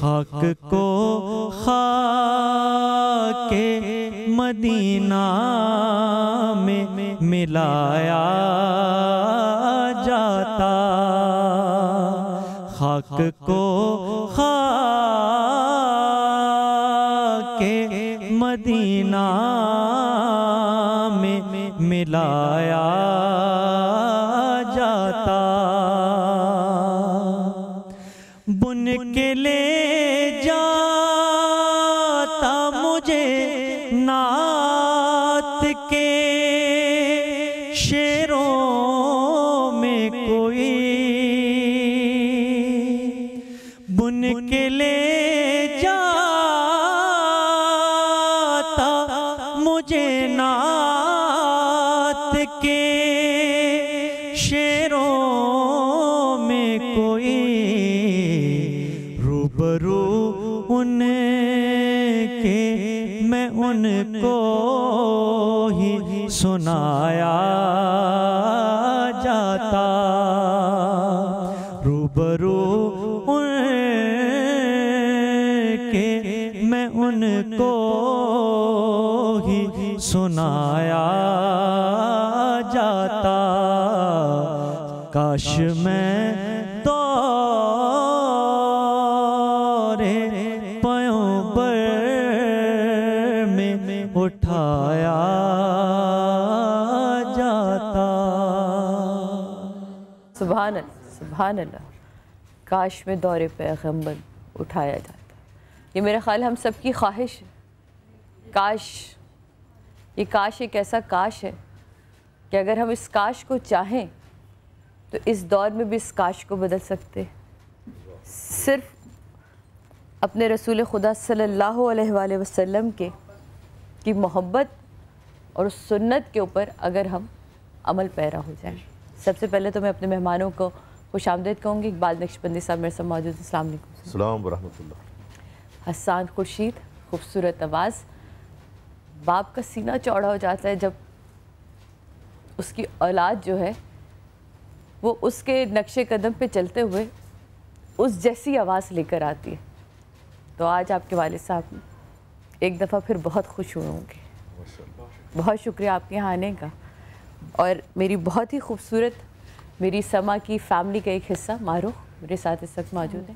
خاک کو خاک مدینہ میں ملایا جاتا، خاک کو خاک مدینہ میں ملایا جاتا، بن کے لے جاتا مجھے نعت کے شعروں میں کوئی، بن کے لے جاتا مجھے نعت کے شعروں میں کوئی، روبرو ان کے میں ان کو ہی سنایا جاتا، روبرو ان کے میں ان کو ہی سنایا جاتا، کاش میں اٹھایا جاتا۔ سبحان اللہ، سبحان اللہ، کاش میں دور پیغمبر اٹھایا جاتا۔ یہ میرا خیال ہم سب کی خواہش ہے، کاش، یہ کاش ایک ایسا کاش ہے کہ اگر ہم اس کاش کو چاہیں تو اس دور میں بھی اس کاش کو بدل سکتے، صرف اپنے رسول خدا صلی اللہ علیہ وآلہ وسلم کی محبت اور اس سنت کے اوپر اگر ہم عمل پیرا ہو جائیں۔ سب سے پہلے تو میں اپنے مہمانوں کو خوش آمدید کہوں گی۔ اقبال نقشبندی صاحب میرے ساتھ موجود ہیں، السلام علیکم۔ السلام ورحمۃ اللہ۔ حسان خورشید، خوبصورت آواز، باپ کا سینہ چوڑا ہو جاتا ہے جب اس کی اولاد جو ہے وہ اس کے نقش قدم پہ چلتے ہوئے اس جیسی آواز لے کر آتی ہے۔ تو آج آپ کے والد صاحب ایک دفعہ پھر بہت خوش ہوئے ہوں گے۔ بہت شکریہ آپ کے یہاں آنے کا، اور میری بہت ہی خوبصورت میری سما کی فیملی کا ایک حصہ ماہروخ میرے ساتھ اس وقت موجود ہے۔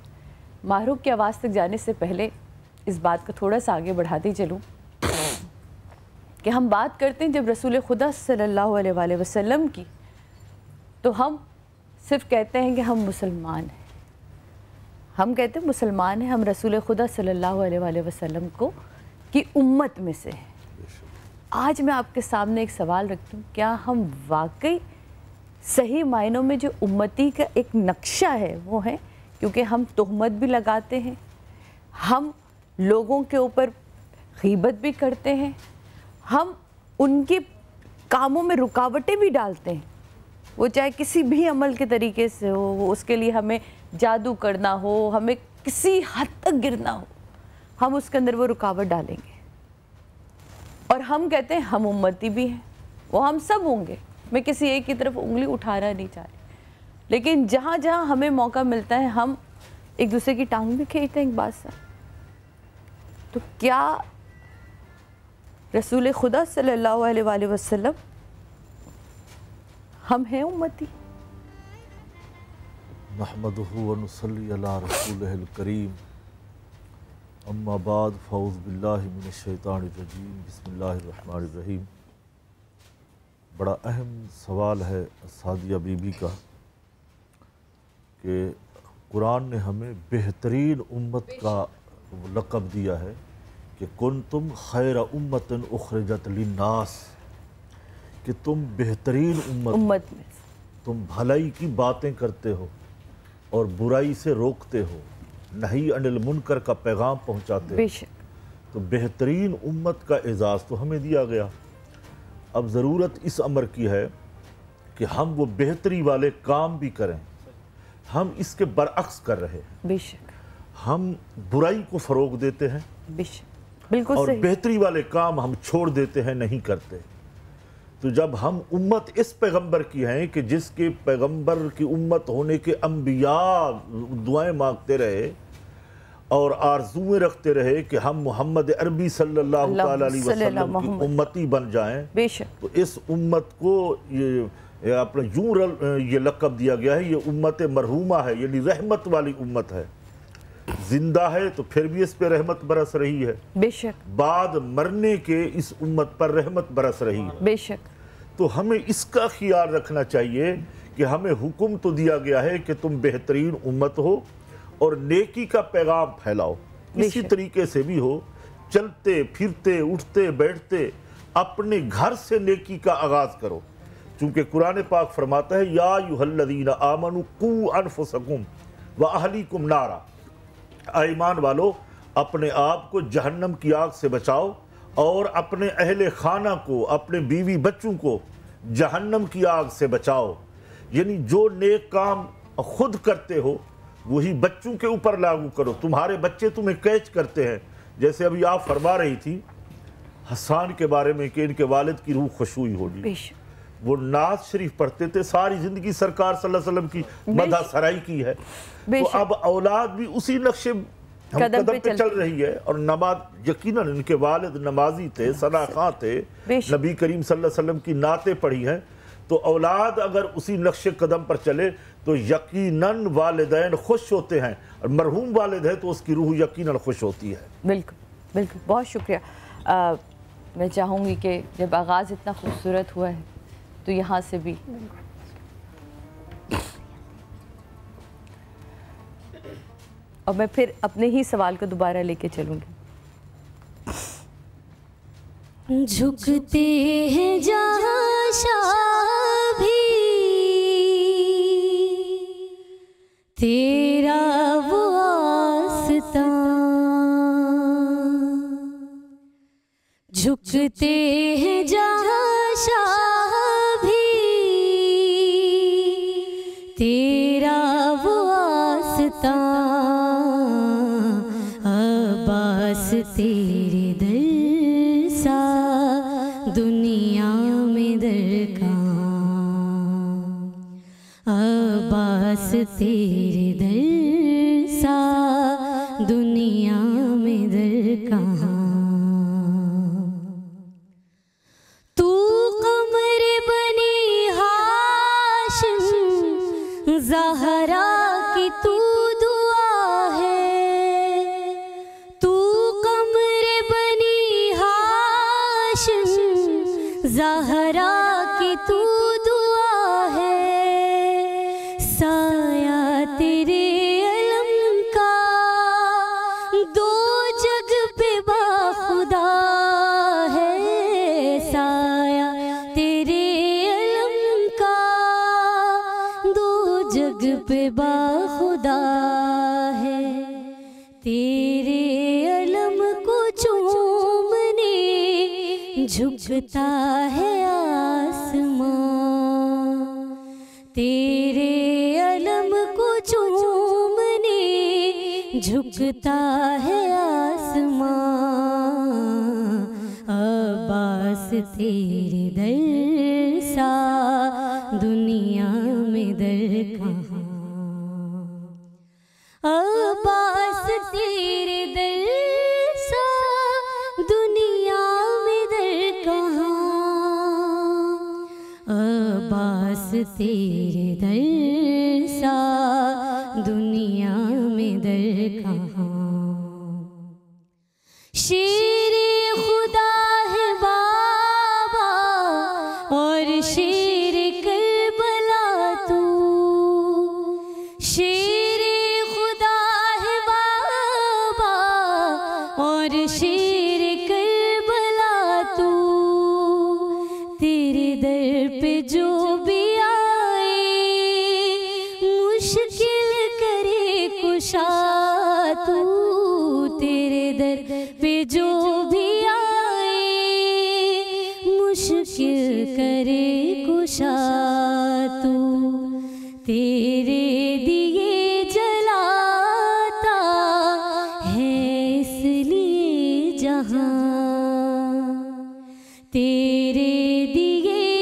ماہروخ کی آواز تک جانے سے پہلے اس بات کو تھوڑا سا آگے بڑھاتی چلوں کہ ہم بات کرتے ہیں جب رسول خدا صلی اللہ علیہ وآلہ وسلم کی، تو ہم صرف کہتے ہیں کہ ہم مسلمان ہیں، ہم کہتے ہیں مسلمان ہیں، ہم رسول خدا صلی اللہ علیہ وآلہ وسلم کو کی امت میں سے ہیں۔ آج میں آپ کے سامنے ایک سوال رکھتی ہوں، کیا ہم واقعی صحیح معنوں میں جو امتی کا ایک نقشہ ہے وہ ہے؟ کیونکہ ہم تہمت بھی لگاتے ہیں، ہم لوگوں کے اوپر غیبت بھی کرتے ہیں، ہم ان کے کاموں میں رکاوٹیں بھی ڈالتے ہیں، وہ چاہے کسی بھی عمل کے طریقے سے ہو، اس کے لیے ہمیں جادو کرنا ہو، ہمیں کسی حد تک گرنا ہو، ہم اس کے اندر وہ رکاوٹ ڈالیں گے، اور ہم کہتے ہیں ہم امتی بھی ہیں، وہ ہم سب ہوں گے۔ میں کسی ایک کی طرف انگلی اٹھانا نہیں چاہ رہی، لیکن جہاں جہاں ہمیں موقع ملتا ہے ہم ایک دوسرے کی ٹانگ بھی کھینچتے ہیں ایک بات سے۔ تو کیا رسول خدا صلی اللہ علیہ وآلہ وسلم ہم ہیں امتی؟ نحمدہ و نصلی علی رسولہ الکریم، اما بعد، فاعوذ باللہ من الشیطان الرجیم، بسم اللہ الرحمن الرحیم۔ بڑا اہم سوال ہے سعدیہ بی بی کا کہ قرآن نے ہمیں بہترین امت کا لقب دیا ہے کہ کنتم خیر امت اخرجت للناس، کہ تم بہترین امت میں تم بھلائی کی باتیں کرتے ہو اور برائی سے روکتے ہو، نہی عن المنکر کا پیغام پہنچاتے ہو، تو بہترین امت کا اعزاز تو ہمیں دیا گیا۔ اب ضرورت اس امر کی ہے کہ ہم وہ بہتری والے کام بھی کریں، ہم اس کے برعکس کر رہے ہیں، بے شک ہم برائی کو فروغ دیتے ہیں، بے شک، بالکل اور صحیح، بہتری والے کام ہم چھوڑ دیتے ہیں، نہیں کرتے۔ تو جب ہم امت اس پیغمبر کی ہیں کہ جس کے پیغمبر کی امت ہونے کے انبیاء دعائیں مانگتے رہے اور آرزویں رکھتے رہے کہ ہم محمد عربی صلی اللہ تعالیٰ علیہ وسلم کی امتی بن جائیں، بے شک تو اس امت کو یہ اپنا یہ لقب دیا گیا ہے، یہ امت مرحومہ ہے، یعنی رحمت والی امت ہے۔ زندہ ہے تو پھر بھی اس پہ رحمت برس رہی ہے، بے شک بعد مرنے کے اس امت پر رحمت برس رہی ہے۔ بے شک تو ہمیں اس کا خیال رکھنا چاہیے کہ ہمیں حکم تو دیا گیا ہے کہ تم بہترین امت ہو اور نیکی کا پیغام پھیلاؤ، اسی طریقے سے بھی ہو، چلتے پھرتے اٹھتے بیٹھتے اپنے گھر سے نیکی کا آغاز کرو، چونکہ قرآن پاک فرماتا ہے یا ایھا الذین آمنوا قوا انفسکم واہلیکم نارا، ایمان والو اپنے آپ کو جہنم کی آگ سے بچاؤ اور اپنے اہل خانہ کو، اپنے بیوی بچوں کو جہنم کی آگ سے بچاؤ۔ یعنی جو نیک کام خود کرتے ہو وہی بچوں کے اوپر لاگو کرو، تمہارے بچے تمہیں کیچ کرتے ہیں، جیسے ابھی آپ فرما رہی تھی حسان کے بارے میں کہ ان کے والد کی روح خوشوئی ہوگی، وہ نعت شریف پڑھتے تھے، ساری زندگی سرکار صلی اللہ علیہ وسلم کی مدح سرائی کی ہے، تو اب اولاد بھی اسی نقش قدم پہ چل رہی ہے، اور نماز یقیناً ان کے والد نمازی تھے، ثنا خواں تھے، نبی کریم صلی اللہ علیہ وسلم کی نعتیں پڑھی ہیں، تو اولاد اگر اسی نقش قدم پر چلے تو یقیناً والدین خوش ہوتے ہیں، اور مرحوم والد ہے تو اس کی روح یقیناً خوش ہوتی ہے۔ بالکل بالکل، بہت شکریہ۔ میں چاہوں گی کہ جب آغاز اتنا خوبصورت ہوا ہے تو یہاں سے بھی اور میں پھر اپنے ہی سوال کو دوبارہ لے کے چلوں گی۔ جھکتے ہیں جہاں شاہ بھی تیرا وہ آستاں، جھکتے ہیں جہاں شاہ بھی تیرا وہ آستاں، عباس تیرے در سا دنیا میں در کہاں، عباس تیرے در سا دنیا میں در کہاں، تو قمر بنی ہاشم زہرا کی تو دعا ہے، تو قمر بنی ہاشم زہرا کی تو دعا ہے، سایہ تیرے علم کا دو جگ پہ باخدا ہے، سایہ تیرے علم کا دو جگ پہ باخدا ہے، تیرے علم کو چومنے جھکتا ہے آسمان، تیرے علم کو چومنے جھکتا ہے آسمان، عباس تیرے در سا دنیا میں در کہاں، عباس تیرے در سا دنیا میں در کہاں، عباس تیرے در سا دنیا میں در کہاں، شیر خدا ہے بابا اور شیر کربلا تو، شیر خدا ہے بابا اور شیر کربلا تو، تیرے در پہ جو بھی آئے مشکل کرے کشا تو، تیرے در پہ جو بھی آئے مشکل کرے کشا تو، تیرے دیے جلاتا ہے اس لیے جہاں، تیرے دیے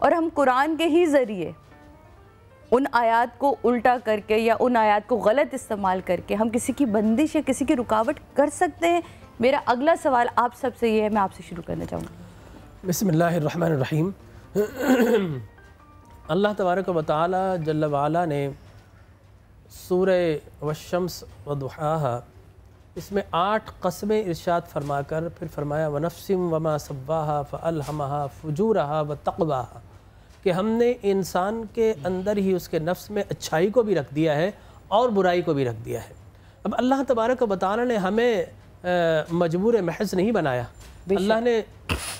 اور ہم قرآن کے ہی ذریعے ان آیات کو الٹا کر کے یا ان آیات کو غلط استعمال کر کے ہم کسی کی بندش یا کسی کی رکاوٹ کر سکتے ہیں؟ میرا اگلا سوال آپ سب سے یہ ہے، میں آپ سے شروع کرنا چاہوں گا۔ بسم اللہ الرحمن الرحیم۔ اللہ تبارک و تعالی جل وعلا نے سورہ والشمس وضحاہا اس میں 8 قسمیں ارشاد فرما کر پھر فرمایا وَنَفْسٍ وَمَا سَوَّاهَا فَأَلْهَمَهَا فُجُورَهَا وَتَقْوَاهَا، کہ ہم نے انسان کے اندر ہی اس کے نفس میں اچھائی کو بھی رکھ دیا ہے اور برائی کو بھی رکھ دیا ہے۔ اب اللہ تبارک و تعالی نے ہمیں مجبور محض نہیں بنایا۔ اللہ نے،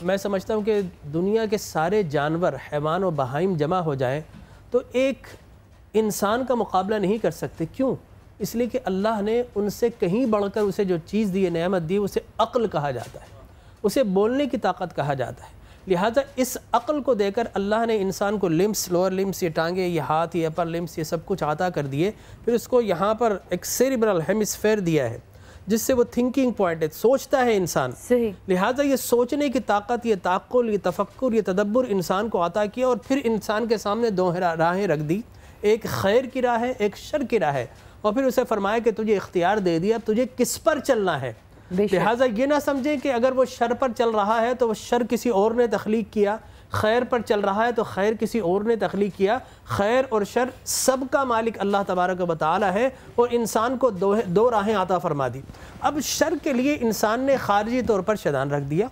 میں سمجھتا ہوں کہ دنیا کے سارے جانور، حیوان و بہائم جمع ہو جائیں تو ایک انسان کا مقابلہ نہیں کر سکتے۔ کیوں؟ اس لیے کہ اللہ نے ان سے کہیں بڑھ کر اسے جو چیز دی ہے، نعمت دی، اسے عقل کہا جاتا ہے، اسے بولنے کی طاقت کہا جاتا ہے۔ لہٰذا اس عقل کو دے کر اللہ نے انسان کو لمس، لوور لمس، یہ ٹانگیں، یہ ہاتھ، یہ اپر لمس، یہ سب کچھ عطا کر دیے، پھر اس کو یہاں پر ایک سیریبرل ہیمسفیئر دیا ہے جس سے وہ تھنکنگ پوائنٹ ہے، سوچتا ہے انسان۔ لہٰذا یہ سوچنے کی طاقت، یہ تعقل، یہ تفکر، یہ تدبر انسان کو عطا کیا، اور پھر انسان کے سامنے 2 راہیں رکھ دی، ایک خیر کی راہ ہے، ایک شر کی راہ ہے، اور پھر اسے فرمایا کہ تجھے اختیار دے دیا، اب تجھے کس پر چلنا ہے۔ لہٰذا یہ نہ سمجھیں کہ اگر وہ شر پر چل رہا ہے تو وہ شر کسی اور نے تخلیق کیا، خیر پر چل رہا ہے تو خیر کسی اور نے تخلیق کیا۔ خیر اور شر سب کا مالک اللہ تبارک و تعالی ہے، اور انسان کو 2 راہیں عطا فرما دی۔ اب شر کے لیے انسان نے خارجی طور پر شیطان رکھ دیا،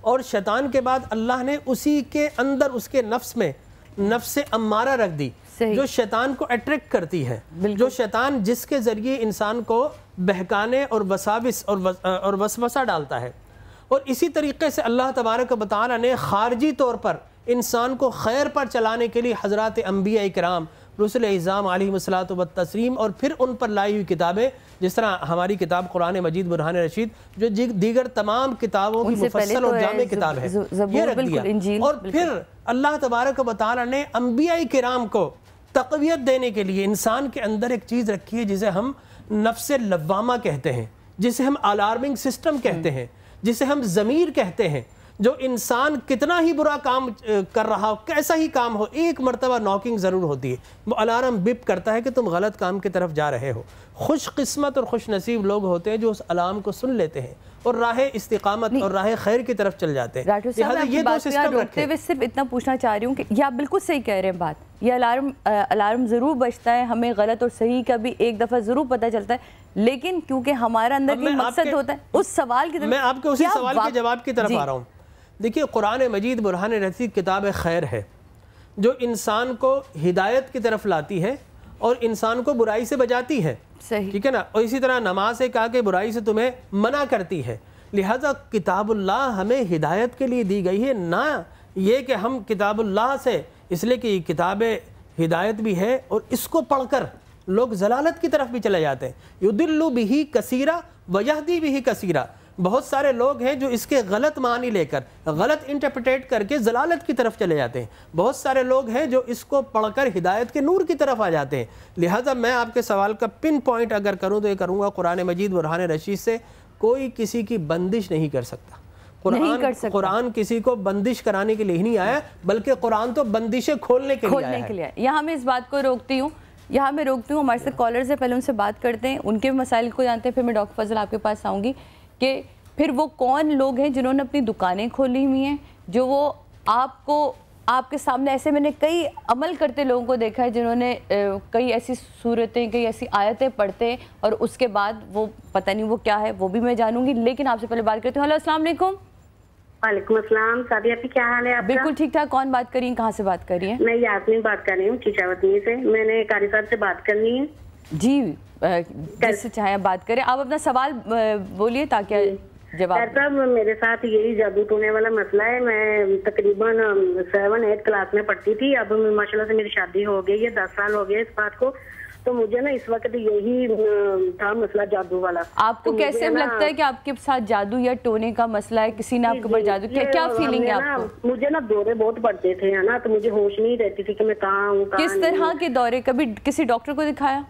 اور شیطان کے بعد اللہ نے اسی کے اندر اس کے نفس میں نفس امارہ رکھ دی، جو شیطان کو اٹریکٹ کرتی ہے، جو شیطان جس کے ذریعے انسان کو بہکانے اور وساوس اور وسوسہ ڈالتا ہے۔ اور اسی طریقے سے اللہ تبارک و تعالی نے خارجی طور پر انسان کو خیر پر چلانے کے لیے حضرات انبیاء کرام، رسل اعظام علیہم الصلاۃ والتسلیم، اور پھر ان پر لائی ہوئی کتابیں، جس طرح ہماری کتاب قرآن مجید برہان رشید جو دیگر تمام کتابوں کی مفصل اور جامع کتاب ہے، یہ رکھ دیا۔ اور پھر اللہ تبارک و تعالی نے انبیاء کرام کو تقویت دینے کے لیے انسان کے اندر ایک چیز رکھی ہے جسے ہم نفس لوامہ کہتے ہیں، جسے ہم الارمنگ سسٹم کہتے ہیں، جسے ہم ضمیر کہتے ہیں۔ جو انسان کتنا ہی برا کام کر رہا ہو، کیسا ہی کام ہو، ایک مرتبہ ناکنگ ضرور ہوتی ہے، وہ الارم بپ کرتا ہے کہ تم غلط کام کی طرف جا رہے ہو۔ خوش قسمت اور خوش نصیب لوگ ہوتے ہیں جو اس الارم کو سن لیتے ہیں اور راہ استقامت اور راہ خیر کی طرف چل جاتے ہیں۔ لہٰذا یہ 2 سسٹم رکھتے ہوئے صرف اتنا پوچھنا چاہ رہی ہوں کہ یہ آپ بالکل صحیح کہہ رہے ہیں بات، یہ الارم ضرور بجتا ہے، ہمیں غلط اور صحیح کا بھی ایک دفعہ ضرور پتہ چلتا ہے، لیکن کیونکہ ہمارا اندر بھی مقصد ہوتا ہے اس سوال کی طرف، میں آپ کے اسی سوال کے جواب کی طرف آ رہا ہوں۔ دیکھیے قرآن مجید برہان رشید کتاب خیر ہے جو انسان کو ہدایت کی طرف لاتی ہے اور انسان کو برائی سے بچاتی ہے، ٹھیک ہے نا، اور اسی طرح نماز سے کہا کہ برائی سے تمہیں منع کرتی ہے۔ لہٰذا کتاب اللہ ہمیں ہدایت کے لیے دی گئی ہے، نہ یہ کہ ہم کتاب اللہ سے، اس لیے کہ یہ کتاب ہدایت بھی ہے اور اس کو پڑھ کر لوگ ضلالت کی طرف بھی چلے جاتے ہیں۔ یضل بہ کثیرا ویہدی بہ کثیرا، بہت سارے لوگ ہیں جو اس کے غلط معنی لے کر، غلط انٹرپریٹ کر کے ضلالت کی طرف چلے جاتے ہیں، بہت سارے لوگ ہیں جو اس کو پڑھ کر ہدایت کے نور کی طرف آ جاتے ہیں۔ لہٰذا میں آپ کے سوال کا پن پوائنٹ اگر کروں تو یہ کروں گا، قرآن مجید برہان رشید سے کوئی کسی کی بندش نہیں کر سکتا۔ قرآن کسی کو بندش کرانے کے لیے نہیں آیا، بلکہ قرآن تو بندشیں کھولنے کے لیے آیا ہے۔ یہاں میں اس بات کو روکتی ہوں، ہمارے سے کالرز ہیں، پہلے ان سے بات کرتے ہیں، ان کے مسائل کو جانتے ہیں، پھر میں ڈاکٹر فضل آپ کے پاس آؤں گی کہ پھر وہ کون لوگ ہیں جنہوں نے اپنی دکانیں کھولی ہوئی ہیں، جو وہ آپ کے سامنے، ایسے میں نے کئی عمل کرتے لوگوں کو دیکھا ہے جنہوں نے کئی ایسی صورتیں، کئی ایسی آیتیں پڑھتے ہیں اور اس کے بعد وہ پتہ نہیں وہ کیا ہے، وہ بھی میں جانوں گی، لیکن آپ سے پہلے بات کرتی ہوں۔ ہیلو، السلام علیکم۔ وعلیکم السلام، سعدیہ آپ کی کیا حال ہے؟ آپ بالکل ٹھیک ٹھاک۔ کون بات کر رہی ہیں، کہاں سے بات کر رہی ہیں؟ میں یاسمین بات کر رہی ہوں چیچاوطنی سے، میں نے قاری صاحب سے بات کرنی ہے۔ جی، جس سے چاہیں بات کریں، آپ اپنا سوال بولیے تاکہ جواب۔ ڈاکٹر صاحب میرے ساتھ یہی جادو ٹونے والا مسئلہ ہے، میں تقریباً 7-8 کلاس میں پڑھتی تھی، اب ماشاء اللہ سے میری شادی ہو گئی ہے، 10 سال ہو گئے اس بات کو، تو مجھے نا اس وقت یہی تھا مسئلہ جادو والا۔ آپ کو کیسے لگتا ہے کہ آپ کے ساتھ جادو یا ٹونے کا مسئلہ ہے، کسی نے آپ کے اوپر جادو کیا فیلنگ ہے آپ کو؟ مجھے نا دورے بہت پڑتے تھے نا، تو مجھے ہوش نہیں رہتی تھی کہ میں کہاں ہوں۔ کس طرح کے دورے؟ کبھی کسی ڈاکٹر کو دکھایا؟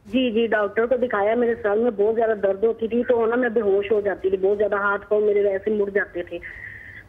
جی ڈاکٹر کو دکھایا، میرے سر میں بہت زیادہ درد ہوتی تھی، تو نا میں بے ہوش ہو جاتی تھی، بہت زیادہ ہاتھ پاؤں میرے ویسے مڑ جاتے تھے،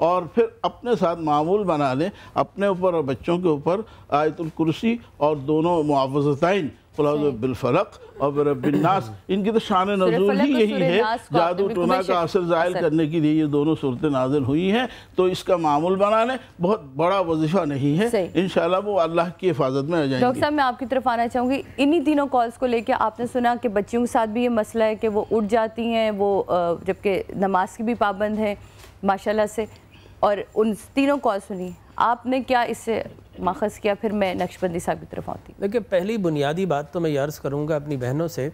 اور پھر اپنے ساتھ معمول بنا لیں اپنے اوپر اور بچوں کے اوپر آیت الکرسی اور دونوں معوذتین قل اعوذ بالفلق اور برب الناس، ان کی تو شان نزول ہی یہی ہے، جادو ٹونا کا اثر زائل کرنے کے لیے یہ دونوں صورتیں نازل ہوئی ہیں، تو اس کا معمول بنا لیں، بہت بڑا وظیفہ نہیں ہے، انشاءاللہ وہ اللہ کی حفاظت میں آ جائیں گے۔ ڈاکٹر صاحب میں آپ کی طرف آنا چاہوں گی، انہی تینوں کالز کو لے کے آپ نے سنا کہ بچیوں کے ساتھ بھی یہ مسئلہ ہے کہ وہ اٹھ جاتی ہیں، وہ جبکہ نماز کی بھی پابند ہیں ماشاءاللہ سے، اور ان تینوں کال سنی، آپ نے کیا اس سے ماخذ کیا؟ پھر میں نقش بندی صاحب کی طرف آتی ہوں۔ دیکھیں پہلی بنیادی بات تو میں یہ عرض کروں گا اپنی بہنوں سے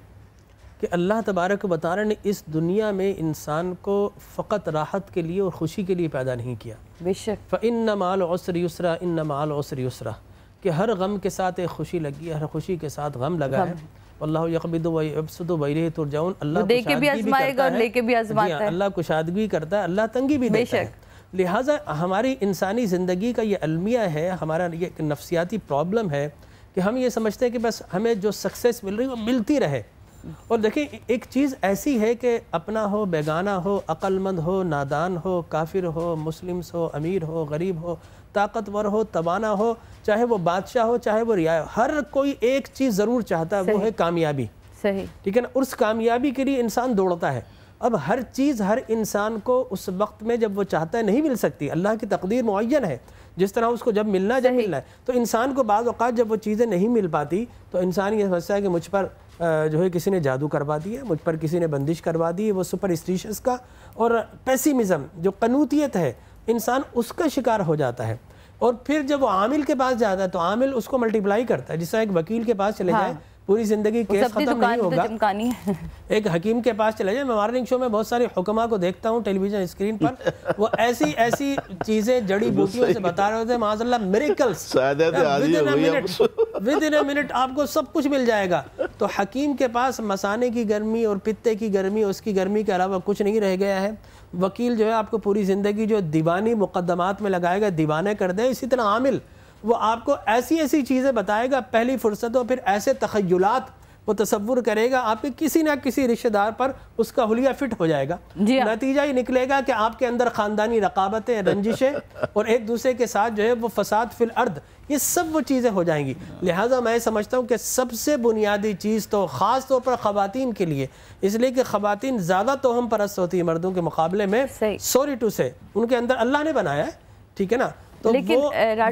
کہ اللہ تبارک و تعالی نے اس دنیا میں انسان کو فقط راحت کے لیے اور خوشی کے لیے پیدا نہیں کیا۔ بے شک فَإِنَّ مَعَ الْعُسْرِ يُسْرًا إِنَّ مَعَ الْعُسْرِ يُسْرًا، کہ ہر غم کے ساتھ ایک خوشی لگی ہے، ہر خوشی کے ساتھ غم لگا ہے۔ واللہ یقبض ویبسط وإلیہ ترجعون، اللہ دے کے بھی آزمائے گا اور لے کے بھی آزماتا ہے، اللہ کشادگی کرتا ہے، اللہ تنگی بھی دیتا ہے۔ لہٰذا ہماری انسانی زندگی کا یہ المیہ ہے، ہمارا یہ نفسیاتی پرابلم ہے کہ ہم یہ سمجھتے ہیں کہ بس ہمیں جو سکسیس مل رہی ہے وہ ملتی رہے۔ اور دیکھیں ایک چیز ایسی ہے کہ اپنا ہو بیگانہ ہو، عقل مند ہو نادان ہو، کافر ہو مسلمس ہو، امیر ہو غریب ہو، طاقتور ہو توانا ہو، چاہے وہ بادشاہ ہو چاہے وہ رعایا ہو، ہر کوئی ایک چیز ضرور چاہتا ہے، وہ ہے کامیابی۔ صحیح، ٹھیک ہے نا؟ اس کامیابی کے لیے انسان دوڑتا ہے۔ اب ہر چیز ہر انسان کو اس وقت میں جب وہ چاہتا ہے نہیں مل سکتی، اللہ کی تقدیر معین ہے، جس طرح اس کو جب ملنا جب ملنا ہے، تو انسان کو بعض اوقات جب وہ چیزیں نہیں مل پاتی تو انسان یہ سمجھتا ہے کہ مجھ پر جو ہے کسی نے جادو کروا دی ہے، مجھ پر کسی نے بندش کروا دی ہے، وہ سپرسٹیشس کا اور پیسیمزم جو قنوطیت ہے انسان اس کا شکار ہو جاتا ہے۔ اور پھر جب وہ عامل کے پاس جاتا ہے تو عامل اس کو ملٹیپلائی کرتا ہے، جس طرح ایک وکیل کے پاس چلے جائے پوری زندگی کیس ختم نہیں ہوگا، ایک حکیم کے پاس چلے جائے۔ میں مارننگ شو میں بہت سارے حکماں کو دیکھتا ہوں ٹیلی ویژن اسکرین پر، وہ ایسی چیزیں جڑی بوٹیوں سے بتا رہے ہوتے ہیں، معاذ اللہ miracles, within a minute آپ کو سب کچھ مل جائے گا۔ تو حکیم کے پاس مثانے کی گرمی اور پتے کی گرمی، اس کی گرمی کے علاوہ کچھ نہیں رہ گیا ہے۔ وکیل جو ہے آپ کو پوری زندگی جو دیوانی مقدمات میں لگائے گا، دیوانے کر دے۔ اسی طرح عامل وہ آپ کو ایسی چیزیں بتائے گا پہلی فرصتوں، پھر ایسے تخیلات وہ تصور کرے گا، آپ کے کسی نہ کسی رشتہ دار پر اس کا حلیہ فٹ ہو جائے گا۔ نتیجہ یہ نکلے گا کہ آپ کے اندر خاندانی رقابتیں، رنجشیں اور ایک دوسرے کے ساتھ جو ہے وہ فساد فی الارض، یہ سب وہ چیزیں ہو جائیں گی۔ لہٰذا میں سمجھتا ہوں کہ سب سے بنیادی چیز تو خاص طور پر خواتین کے لیے، اس لیے کہ خواتین زیادہ توہم پرست ہوتی ہیں مردوں کے مقابلے میں، سوری ٹو سے ان کے اندر اللہ نے بنایا ہے، ٹھیک ہے نا، لیکن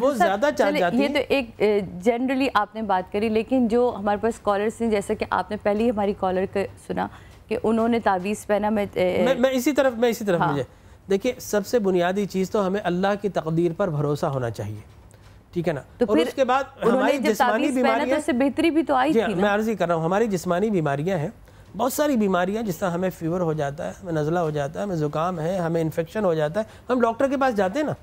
وہ زیادہ چاہ جاتی ہیں۔ یہ تو ایک جنرلی آپ نے بات کری، لیکن جو ہمارے پاس کالرز ہیں، جیسا کہ آپ نے پہلی ہماری کالر کو سنا کہ انہوں نے تعویذ پہنا، میں اسی طرف مجھے دیکھیں سب سے بنیادی چیز تو ہمیں اللہ کی تقدیر پر بھروسہ ہونا چاہیے، ٹھیک ہے نا۔ اور اس کے بعد ہماری جسمانی بیماریاں، اس سے بہتری بھی تو آئی تھی، میں عرض ہی کر رہا ہوں، ہماری جسمانی بیماریاں ہیں، بہت ساری بیماریاں، جس طرح ہمیں فیور ہو جاتا ہے، ہمیں نزلہ ہو جاتا ہے، ہمیں زکام ہے، ہمیں انفیکشن ہو جاتا ہے، ہم ڈاکٹر کے پاس جاتے ہیں نا،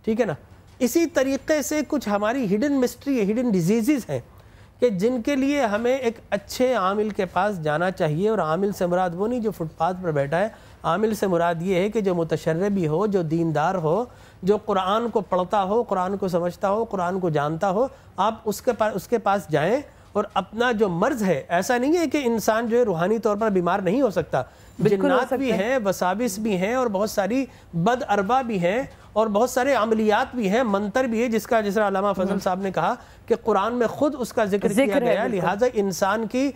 ٹھیک ہے نا۔ اسی طریقے سے کچھ ہماری ہڈن مسٹری ہے، ہڈن ڈیزیزز ہیں کہ جن کے لیے ہمیں ایک اچھے عامل کے پاس جانا چاہیے۔ اور عامل سے مراد وہ نہیں جو فٹ پاتھ پر بیٹھا ہے، عامل سے مراد یہ ہے کہ جو متشربی ہو، جو دیندار ہو، جو قرآن کو پڑھتا ہو، قرآن کو سمجھتا ہو، قرآن کو جانتا ہو، آپ اس کے پاس جائیں اور اپنا جو مرض ہے، ایسا نہیں ہے کہ انسان جو ہے روحانی طور پر بیمار نہیں ہو سکتا، جنات بھی ہیں، وساوس بھی ہیں، اور بہت ساری بد اربا بھی ہیں، اور بہت سارے عملیات بھی ہیں، منتر بھی ہے، جس طرح علامہ فضل صاحب نے کہا کہ قرآن میں خود اس کا ذکر کیا گیا۔ لہٰذا انسان کی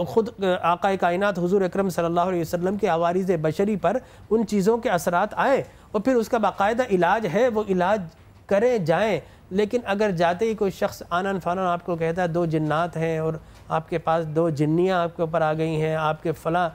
خود آقا کائنات حضور اکرم صلی اللہ علیہ وسلم کے عوارض بشری پر ان چیزوں کے اثرات آئے، اور پھر اس کا باقاعدہ علاج ہے، وہ علاج کریں جائیں۔ لیکن اگر جاتے ہی کوئی شخص آنن فانن آپ کو کہتا ہے 2 جنات ہیں اور آپ کے پاس 2 جنیاں آپ کے اوپر آ گئی ہیں، آپ کے فلاں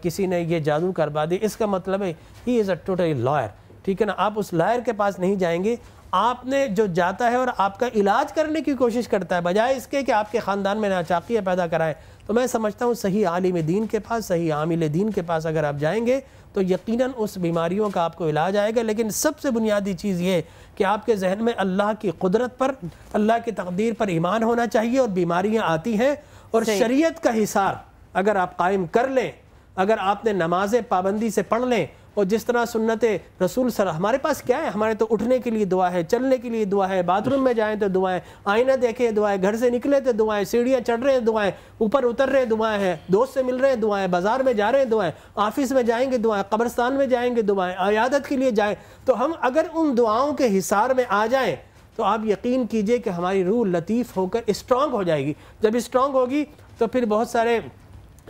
کسی نے یہ جادو کروا دی، اس کا مطلب ہے ہی از اے ٹوٹلی لائر، ٹھیک ہے نا۔ آپ اس لائر کے پاس نہیں جائیں گے، آپ نے جو جاتا ہے اور آپ کا علاج کرنے کی کوشش کرتا ہے بجائے اس کے کہ آپ کے خاندان میں ناچاقیاں پیدا کرائیں، تو میں سمجھتا ہوں صحیح عالم دین کے پاس، صحیح عامل دین کے پاس اگر آپ جائیں گے تو یقیناً اس بیماریوں کا آپ کو علاج آئے گا۔ لیکن سب سے بنیادی چیز یہ کہ آپ کے ذہن میں اللہ کی قدرت پر، اللہ کی تقدیر پر ایمان ہونا چاہیے، اور بیماریاں آتی ہیں اور شریعت کا حصار اگر آپ قائم کر لیں، اگر آپ نے نمازیں پابندی سے پڑھ لیں اور جس طرح سنت رسول صلی اللہ ہمارے پاس کیا ہے، ہمارے تو اٹھنے کے لیے دعا ہے، چلنے کے لیے دعا ہے، باتھ روم میں جائیں تو دعائیں، آئینہ دیکھیں دعائیں، گھر سے نکلے تو دعائیں، سیڑھیاں چڑھ رہے ہیں دعائیں، اوپر اتر رہے ہیں دعائیں ہیں، دوست سے مل رہے ہیں دعائیں، بازار میں جا رہے ہیں دعائیں، آفس میں جائیں گے دعائیں، قبرستان میں جائیں گے دعائیں، عیادت کے لیے جائیں. تو ہم اگر ان دعاؤں کے حصار میں آ جائیں تو آپ یقین کیجئے کہ ہماری روح لطیف ہو کر اسٹرانگ ہو جائے گی. جب اسٹرانگ ہوگی تو پھر بہت سارے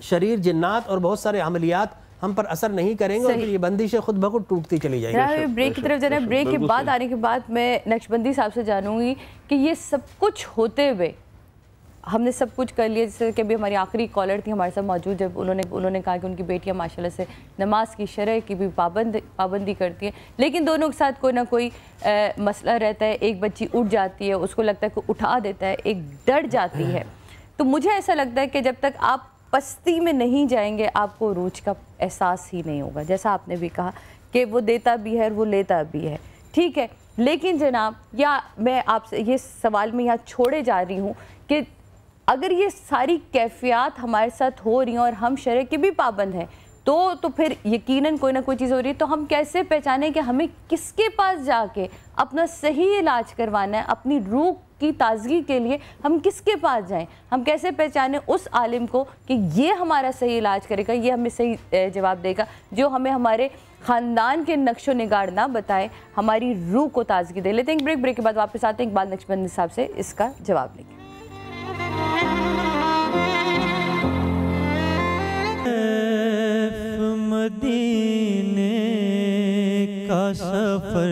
شریر جنات اور بہت سارے عملیات ہم پر اثر نہیں کریں گے، اور پھر یہ بندشیں خود بخود ٹوٹتی چلی جائیں گی. بریک کی طرف جانا ہے. بریک کے بعد آنے کے بعد میں نقشبندی صاحب سے جانوں گی کہ یہ سب کچھ ہوتے ہوئے ہم نے سب کچھ کر لیا، جیسے کہ ابھی ہماری آخری کالر تھی ہمارے ساتھ موجود، جب انہوں نے کہا کہ ان کی بیٹیاں ماشاءاللہ سے نماز کی شرع کی بھی پابندی کرتی ہیں، لیکن دونوں کے ساتھ کوئی نہ کوئی مسئلہ رہتا ہے. ایک بچی اٹھ جاتی ہے، اس کو لگتا ہے کہ اٹھا دیتا ہے، ایک ڈر جاتی ہے. تو مجھے ایسا لگتا ہے کہ جب تک آپ پستی میں نہیں جائیں گے آپ کو عروج کا احساس ہی نہیں ہوگا. جیسا آپ نے بھی کہا کہ وہ دیتا بھی ہے اور وہ لیتا بھی ہے، ٹھیک ہے. لیکن جناب، یا میں آپ سے یہ سوال میں یہاں چھوڑے جا رہی ہوں کہ اگر یہ ساری کیفیات ہمارے ساتھ ہو رہی ہیں اور ہم شرع کے بھی پابند ہیں تو پھر یقیناً کوئی نہ کوئی چیز ہو رہی ہے. تو ہم کیسے پہچانیں کہ ہمیں کس کے پاس جا کے اپنا صحیح علاج کروانا ہے، اپنی روح کی تازگی کے لیے ہم کس کے پاس جائیں؟ ہم کیسے پہچانیں اس عالم کو کہ یہ ہمارا صحیح علاج کرے گا، یہ ہمیں صحیح جواب دے گا، جو ہمیں ہمارے خاندان کے نقش و نگار نہ بتائے، ہماری روح کو تازگی دے. لیتے ہیں بریک کے بعد واپس آتے ہیں اقبال نقشبندی صاحب سے اس کا جواب لیں گے. مدینے کا سفر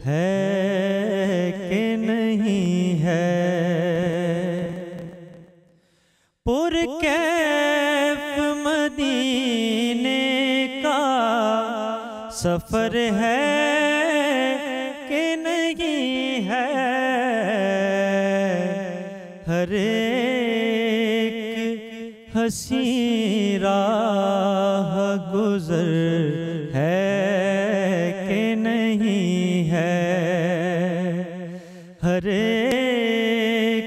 ہے کہ نہیں ہے، پر کیف مدینے کا سفر ہے کہ نہیں ہے. ہر ایک حسین راہ گزر ہے کہ نہیں ہے، ہر ایک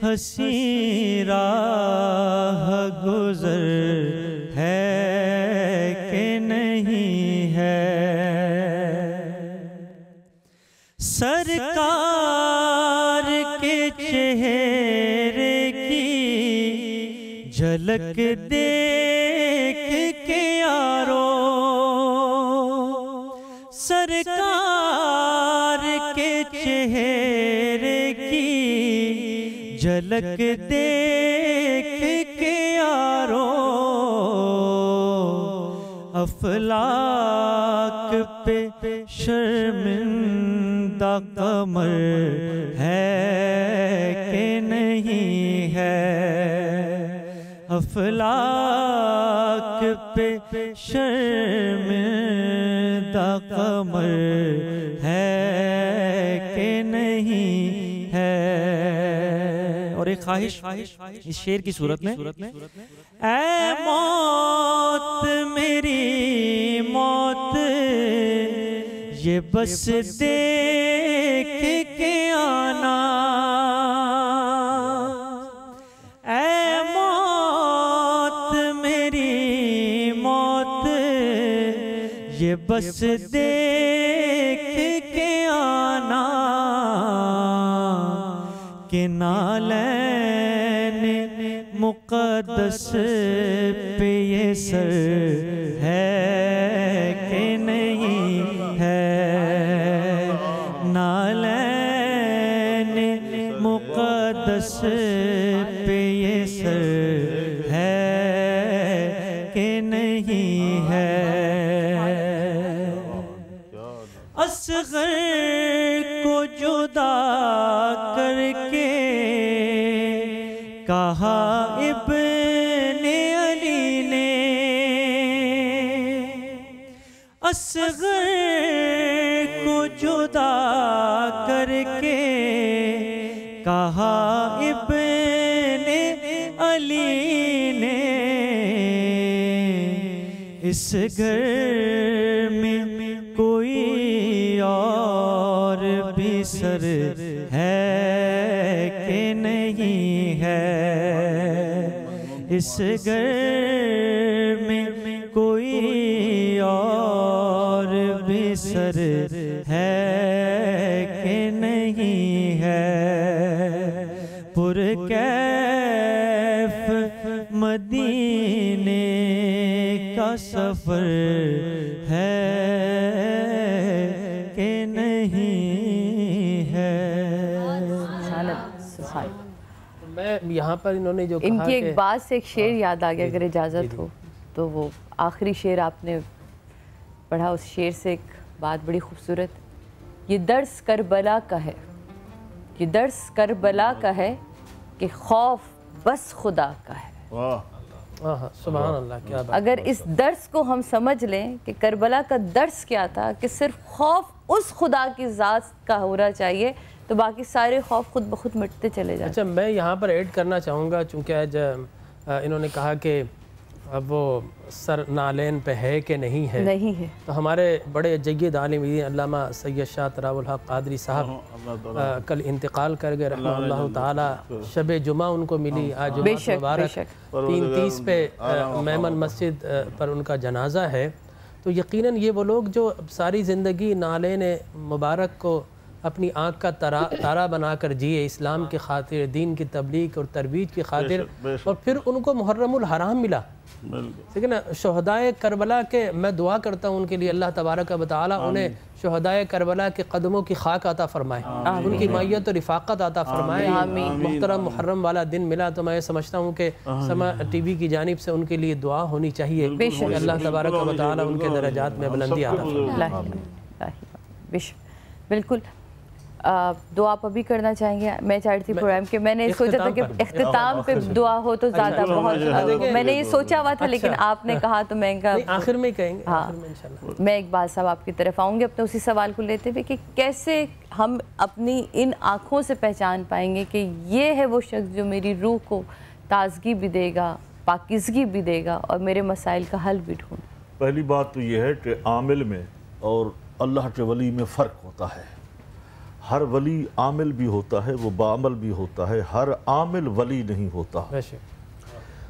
حسین راہ گزر ہے کہ نہیں ہے. سرکار کے چہرے کی جھلک دیکھ کے یارو، سرکار کے چہرے کی جھلک دیکھ کے یارو، افلاک پہ شرمندہ قمر ہے کہ نہیں ہے، افلاک پہ شرمندہ قمر ہے کہ نہیں ہے. اور ایک خواہش اس شعر کی صورت میں، اے موت میری موت یہ بس دیکھ کے آنا، اے موت میری موت یہ بس دیکھ کے آنا، کہ نالین مقدس پہ یہ سر ہے کہ نہیں ہے، نالین مقدس پہ یہ سر ہے کہ نہیں ہے. اصغر کو جدا کر کے کہا ابن علی نے، اصغر کو جدا کر کے کہا ابن علی نے، اس گھر میں کوئی اور بھی سر ہے کہ نہیں ہے، اس گھر میں کوئی اور پرکیف مدینے کا سفر ہے کہ نہیں ہے. میں یہاں پر انہوں نے جو ان کہا کی کہ ایک بات سے ایک شعر یاد آ گیا، اگر اجازت ہو تو وہ آخری شعر آپ نے پڑھا، اس شعر سے ایک بات بڑی خوبصورت. یہ درس کربلا کا ہے، یہ درس کربلا کا ہے کہ خوف بس خدا کا ہے. سبحان اللہ، کیا بات. اگر اس درس کو ہم سمجھ لیں کہ کربلا کا درس کیا تھا، کہ صرف خوف اس خدا کی ذات کا ہونا چاہیے، تو باقی سارے خوف خود بخود مٹتے چلے جاتے. اچھا، میں یہاں پر ایڈ کرنا چاہوں گا، چونکہ آج انہوں نے کہا کہ اب وہ سر نالین پہ ہے کہ نہیں ہے. نہیں ہے. تو ہمارے بڑے جید عالم دین علامہ سید شاہ تراب الحق قادری صاحب کل انتقال کر گئے رحمہ اللہ تعالی. شب جمعہ ان کو ملی، آج جمعہ مبارک 3:30 پہ میمن مسجد پر ان کا جنازہ ہے. تو یقیناً یہ وہ لوگ جو ساری زندگی نالین مبارک کو اپنی آنکھ کا تارا بنا کر جیے، اسلام کی خاطر، دین کی تبلیغ اور ترویج کی خاطر، اور پھر ان کو محرم الحرام ملا. لیکن شہدائے کربلا کے میں دعا کرتا ہوں ان کے لیے اللہ تبارک و تعالی انہیں شہدائے کربلا کے قدموں کی خاک عطا فرمائے، ان کی معیت و رفاقت عطا فرمائے. محترم محرم والا دن ملا تو میں سمجھتا ہوں کہ سما ٹی وی کی جانب سے ان کے لیے دعا ہونی چاہیے کہ اللہ تبارک و تعالی ان کے درجات میں بلندی عطا فرمائے. بالکل. دعا آپ ابھی کرنا چاہیں گے؟ میں چاہتی تھی پروگرام کہ میں نے سوچا تھا کہ اختتام پہ دعا ہو تو زیادہ بہت، میں نے یہ سوچا ہوا تھا، لیکن آپ نے کہا تو میں کہا آخر میں کہیں گے. ہاں، میں اقبال صاحب آپ کی طرف آؤں گے اپنے اسی سوال کو لیتے ہوئے کہ کیسے ہم اپنی ان آنکھوں سے پہچان پائیں گے کہ یہ ہے وہ شخص جو میری روح کو تازگی بھی دے گا، پاکیزگی بھی دے گا اور میرے مسائل کا حل بھی ڈھونڈ. پہلی بات تو یہ ہے کہ عامل میں اور اللہ کے ولی میں فرق ہوتا ہے. ہر ولی عامل بھی ہوتا ہے، وہ بعمل بھی ہوتا ہے، ہر عامل ولی نہیں ہوتا.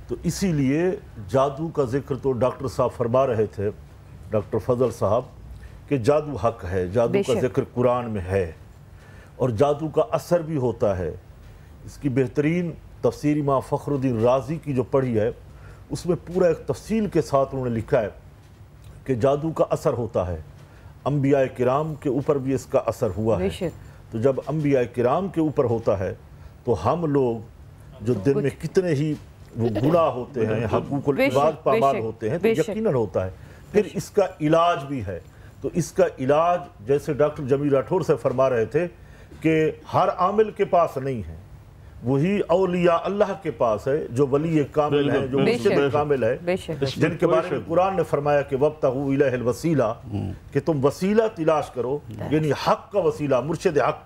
تو اسی لیے جادو کا ذکر تو ڈاکٹر صاحب فرما رہے تھے، ڈاکٹر فضل صاحب، کہ جادو حق ہے، جادو کا ذکر قرآن میں ہے اور جادو کا اثر بھی ہوتا ہے. اس کی بہترین تفسیر امام فخر الدین رازی کی جو پڑھی ہے، اس میں پورا ایک تفصیل کے ساتھ انہوں نے لکھا ہے کہ جادو کا اثر ہوتا ہے. انبیاء کرام کے اوپر بھی اس کا اثر ہوا ہے. تو جب انبیاء کرام کے اوپر ہوتا ہے تو ہم لوگ جو دن میں کتنے ہی وہ گناہ ہوتے ہیں، حقوق العباد پامال ہوتے ہیں، تو یقیناً ہوتا ہے. پھر اس کا علاج بھی ہے. تو اس کا علاج جیسے ڈاکٹر جمیل راٹھور سے فرما رہے تھے کہ ہر عامل کے پاس نہیں ہے، وہی اولیاء اللہ کے پاس ہے جو ولی کامل ہے، جو مرشد کامل ہے، جن کے بارے میں قرآن نے فرمایا کہ وَابْتَغُوا إِلَيْهِ الْوَسِيلَةَ، کہ تم وسیلہ تلاش کرو، یعنی حق کا وسیلہ، مرشد حق.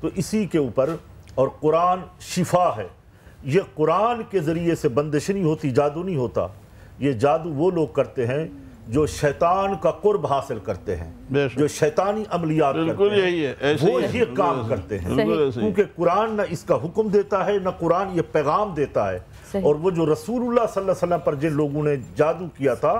تو اسی کے اوپر، اور قرآن شفا ہے. یہ قرآن کے ذریعے سے بندش نہیں ہوتی، جادو نہیں ہوتا. یہ جادو وہ لوگ کرتے ہیں جو شیطان کا قرب حاصل کرتے ہیں، جو شیطانی عملیات کرتے ہیں، وہ یہ کام کرتے ہیں. کیونکہ قرآن نہ اس کا حکم دیتا ہے، نہ قرآن یہ پیغام دیتا ہے. اور وہ جو رسول اللہ صلی اللہ علیہ وسلم پر جن لوگوں نے جادو کیا تھا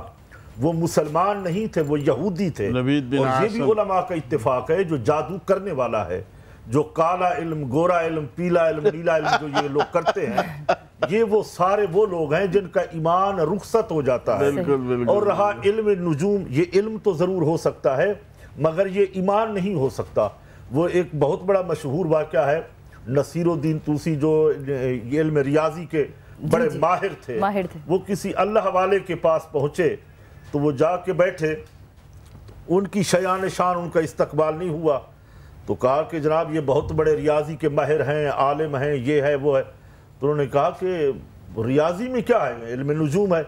وہ مسلمان نہیں تھے، وہ یہودی تھے. اور یہ بھی علماء کا اتفاق ہے جو جادو کرنے والا ہے، جو کالا علم، گورا علم، پیلا علم، نیلا علم جو یہ لوگ کرتے ہیں، یہ وہ سارے وہ لوگ ہیں جن کا ایمان رخصت ہو جاتا ہے. اور رہا علم نجوم، یہ علم تو ضرور ہو سکتا ہے مگر یہ ایمان نہیں ہو سکتا. وہ ایک بہت بڑا مشہور واقعہ ہے، نصیر الدین طوسی جو علم ریاضی کے بڑے ماہر تھے، وہ کسی اللہ والے کے پاس پہنچے تو وہ جا کے بیٹھے، ان کی شیان شان ان کا استقبال نہیں ہوا. تو کہا کہ جناب یہ بہت بڑے ریاضی کے ماہر ہیں، عالم ہیں، یہ ہے وہ ہے. تو انہوں نے کہا کہ ریاضی میں کیا ہے، علم نجوم ہے.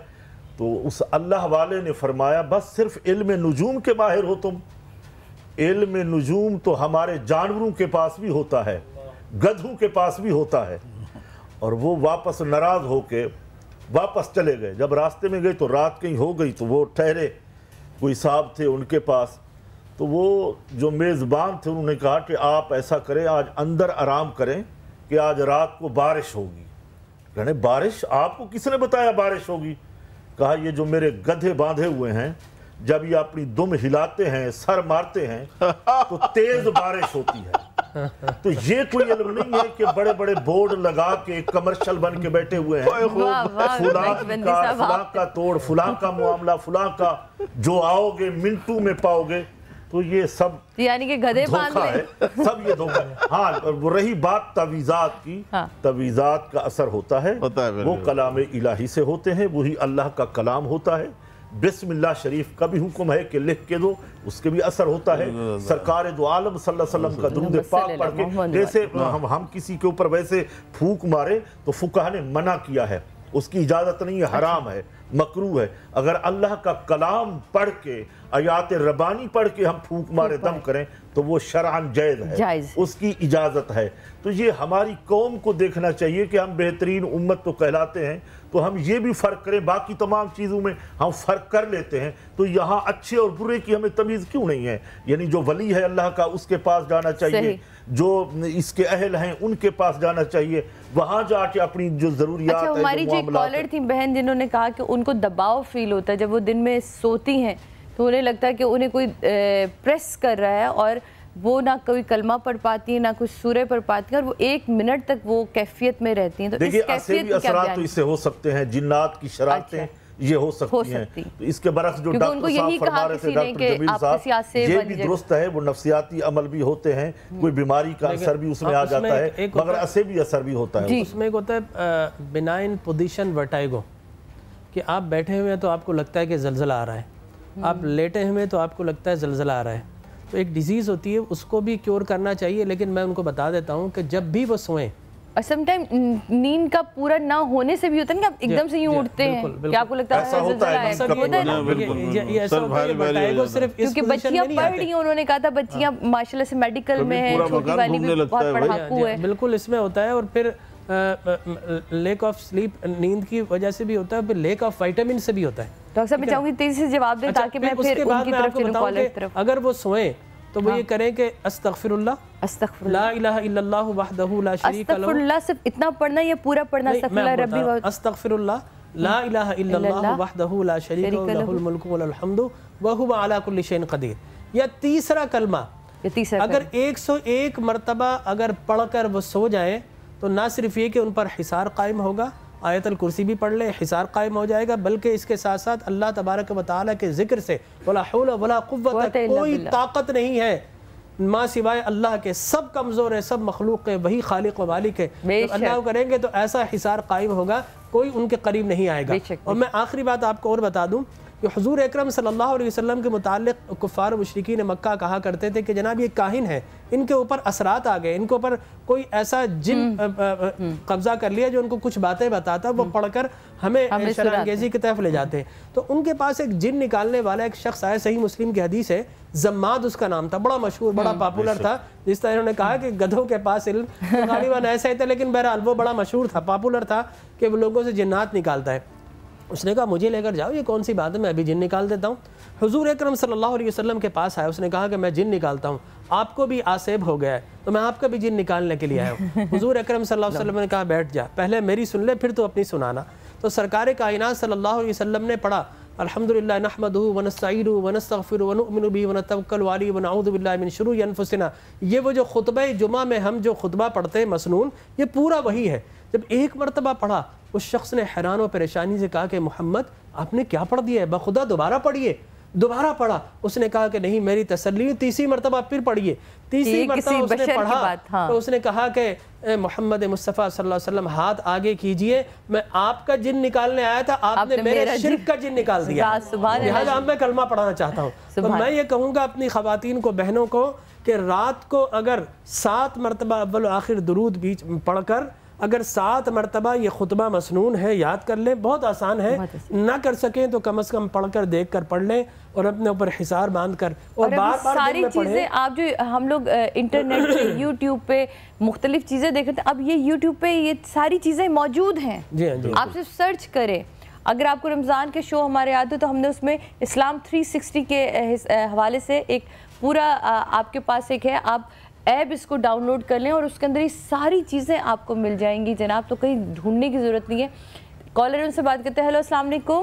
تو اس اللہ والے نے فرمایا بس صرف علم نجوم کے ماہر ہو تم؟ علم نجوم تو ہمارے جانوروں کے پاس بھی ہوتا ہے، گدھوں کے پاس بھی ہوتا ہے. اور وہ واپس ناراض ہو کے واپس چلے گئے. جب راستے میں گئے تو رات کہیں ہو گئی تو وہ ٹھہرے، کوئی صاحب تھے ان کے پاس. تو وہ جو میزبان تھے انہوں نے کہا کہ آپ ایسا کریں، آج اندر آرام کریں کہ آج رات کو بارش ہوگی. کہنے بارش؟ آپ کو کس نے بتایا بارش ہوگی؟ کہا یہ جو میرے گدھے باندھے ہوئے ہیں جب یہ اپنی دم ہلاتے ہیں، سر مارتے ہیں تو تیز بارش ہوتی ہے. تو یہ کوئی علم نہیں ہے کہ بڑے بڑے بورڈ لگا کے کمرشل بن کے بیٹھے ہوئے ہیں، فلاں کا توڑ، فلاں کا معاملہ، فلاں کا، جو آؤ گے منٹوں میں پاؤ گے، تو یہ سب یعنی کہ گدھے باندھ دھوکہ ہے، سب یہ دھوکہ ہے۔ ہاں رہی بات تعویذات کی، تعویذات کا اثر ہوتا ہے، وہ کلام الہی سے ہوتے ہیں، وہی اللہ کا کلام ہوتا ہے۔ بسم اللہ شریف کا بھی حکم ہے کہ لکھ کے دو، اس کے بھی اثر ہوتا ہے۔ سرکار دو عالم صلی اللہ علیہ وسلم کا درود پاک پڑھ کے جیسے ہم کسی کے اوپر ویسے پھونک مارے تو فقہا نے منع کیا ہے، اس کی اجازت نہیں ہے، حرام ہے، مکروہ ہے۔ اگر اللہ کا کلام پڑھ کے، آیات ربانی پڑھ کے ہم پھونک مارے دم کریں تو وہ شرعاً جائز ہے، اس کی اجازت ہے۔ تو یہ ہماری قوم کو دیکھنا چاہیے کہ ہم بہترین امت تو کہلاتے ہیں، تو ہم یہ بھی فرق کریں، باقی تمام چیزوں میں ہم فرق کر لیتے ہیں، تو یہاں اچھے اور برے کی ہمیں تمیز کیوں نہیں ہے؟ یعنی جو ولی ہے اللہ کا اس کے پاس جانا چاہیے، جو اس کے اہل ہیں ان کے پاس جانا چاہیے، وہاں جا کے اپنی جو ضروریات ہیں، ہماری جو کالر تھی بہن جنہوں نے کہا کہ ان کو دباؤ فیل ہوتا ہے جب وہ دن میں سوتی ہیں، تو انہیں لگتا ہے کہ انہیں کوئی پریس کر رہا ہے، اور وہ نہ کوئی کلمہ پڑھ پاتی ہیں، نہ کوئی سورہ پڑھ پاتی ہیں، اور وہ 1 منٹ تک وہ کیفیت میں رہتی ہیں۔ تو دیکھیے ایسے بھی اثرات تو اس سے ہو سکتے ہیں، جنات کی شرارتیں یہ ہو سکتی ہیں۔ تو اس کے برعکس جو ڈاکٹر صاحب فرما رہے تھے، ڈاکٹر جمیل صاحب، یہ بھی درست ہے، وہ نفسیاتی عمل بھی ہوتے ہیں، کوئی بیماری کا اثر بھی اس میں آ جاتا ہے، مگر ایسے بھی اثر بھی ہوتا ہے۔ اس میں ایک ہوتا ہے بنائن پوزیشن ورٹائگو، کہ آپ بیٹھے ہوئے ہیں تو آپ کو لگتا ہے کہ زلزلہ آ رہا ہے، آپ لیٹے ہوئے تو آپ کو لگتا ہے زلزلہ آ رہا ہے۔ تو ایک ڈیزیز ہوتی ہے، اس کو بھی کیور کرنا چاہیے، لیکن میں ان کو بتا دیتا ہوں کہ جب بھی وہ سوئیں، اور سم ٹائم نیند کا پورا نہ ہونے سے بھی ہوتا ہے نا کہ آپ ایک دم سے یوں اٹھتے ہیں کہ آپ کو لگتا ہے زلزلہ ہے، کیونکہ بچیاں پڑھ رہی ہیں، انہوں نے کہا تھا بچیاں ماشاءاللہ سے میڈیکل میں ہیں، چھوٹی والی بھی بہت پڑھاکو ہے، بالکل اس میں ہوتا ہے۔ اور پھر لیک آف سلیپ، نیند کی وجہ سے بھی ہوتا ہے، پھر لیک آف وائٹامن سے بھی ہوتا ہے۔ ڈاکٹر صاحب میں چاہوں گی تیزی سے جواب دیں تاکہ میں پھر ان کی طرف چلوں، کالر کی طرف۔ اگر وہ سوئیں تو وہ یہ کریں کہ استغفر اللہ، لا الہ الا اللہ وحدہ لا شریک لہ۔ استغفر اللہ صرف اتنا پڑھنا یا پورا پڑھنا؟ استغفر اللہ ربی استغفر اللہ لا الہ الا اللہ وحدہ لا شریک لہ، لہ الملک و لہ الحمد وہو علی کل شیء قدیر۔ یا تیسرا کلمہ اگر 101 مرتبہ اگر پڑھ کر وہ سو جائیں تو نہ صرف یہ کہ ان پر حصار قائم ہوگا، آیت الکرسی بھی پڑھ لیں، حصار قائم ہو جائے گا، بلکہ اس کے ساتھ ساتھ اللہ تبارک و تعالیٰ کے ذکر سے ولا حول ولا قوت، کوئی طاقت نہیں ہے ماں سوائے اللہ کے، سب کمزور ہے، سب مخلوق ہے، وہی خالق و مالک ہے۔ جب اللہ کو کریں گے تو ایسا حصار قائم ہوگا، کوئی ان کے قریب نہیں آئے گا۔ اور میں آخری بات آپ کو اور بتا دوں کہ حضور اکرم صلی اللہ علیہ وسلم کے متعلق کفار و مشرکین مکہ کہا کرتے تھے کہ جناب یہ کاہن ہے، ان کے اوپر اثرات آ گئے، ان کے اوپر کوئی ایسا جن قبضہ کر لیا جو ان کو کچھ باتیں بتاتا، وہ پڑھ کر ہمیں شرانگیزی کی طرف لے جاتے ہیں۔ تو ان کے پاس ایک جن نکالنے والا ایک شخص آیا، صحیح مسلم کی حدیث ہے، زماد اس کا نام تھا، بڑا مشہور، بڑا پاپولر تھا، جس طرح انہوں نے کہا کہ گدھوں کے پاس علم، غالباً ایسا ہی تھا، لیکن بہرحال وہ بڑا مشہور تھا، پاپولر تھا کہ وہ لوگوں سے جنات نکالتا ہے۔ اس نے کہا مجھے لے کر جاؤ، یہ کون سی بات ہے، میں ابھی جن نکال دیتا ہوں۔ حضور اکرم صلی اللہ علیہ وسلم کے پاس آیا، اس نے کہا کہ میں جن نکالتا ہوں، آپ کو بھی آسیب ہو گیا ہے تو میں آپ کا بھی جن نکالنے کے لیے آیا ہوں۔ حضور اکرم صلی اللہ علیہ وسلم نے کہا بیٹھ جا، پہلے میری سن لے پھر تو اپنی سنانا۔ تو سرکار کائنات صلی اللہ علیہ وسلم نے پڑھا الحمدللہ نحمدہ ونستعینہ ونستغفرہ ونؤمن بہ ونتوکل علیہ ونعوذ باللہ من شرور انفسنا۔ یہ وہ جو خطبہ جمعہ میں ہم جو خطبہ پڑھتے ہیں مسنون، یہ پورا وہی ہے۔ جب ایک مرتبہ پڑھا، اس شخص نے حیران و پریشانی سے کہا کہ محمد آپ نے کیا پڑھ دیا ہے، بخدا دوبارہ پڑھیے۔ دوبارہ پڑھا، اس نے کہا کہ نہیں میری تسلی، تیسری مرتبہ پھر پڑھیے۔ تیسری مرتبہ اس نے پڑھا تو اس نے کہا کہ محمد مصطفیٰ صلی اللہ علیہ وسلم ہاتھ آگے کیجئے، میں آپ کا جن نکالنے آیا تھا، آپ نے میرے شرک کا جن نکال دیا، لہذا اب میں کلمہ پڑھانا چاہتا ہوں۔ تو میں یہ کہوں گا اپنی خواتین کو، بہنوں کو، کہ رات کو اگر 7 مرتبہ اول و آخر درود بیچ پڑھ کر اگر 7 مرتبہ یہ خطبہ مسنون ہے یاد کر لیں، بہت آسان ہے، نہ کر سکیں تو کم از کم پڑھ کر دیکھ کر پڑھ لیں اور اپنے اوپر حصار باندھ کر اور بار بار ساری چیزیں آپ جو ہم لوگ انٹرنیٹ پہ یوٹیوب پہ مختلف چیزیں دیکھتے ہیں، اب یہ یوٹیوب پہ یہ ساری چیزیں موجود ہیں، آپ صرف سرچ کریں۔ اگر آپ کو رمضان کے شو ہمارے یاد ہو تو ہم نے اس میں اسلام 360 کے حوالے سے ایک پورا آپ کے پاس ایک ہے، آپ ایپ اس کو ڈاؤن لوڈ کر لیں اور اس کے اندر یہ ساری چیزیں آپ کو مل جائیں گی جناب، تو کہیں ڈھونڈنے کی ضرورت نہیں ہے۔ کالر ان سے بات کرتے ہیں، ہیلو السلام علیکم۔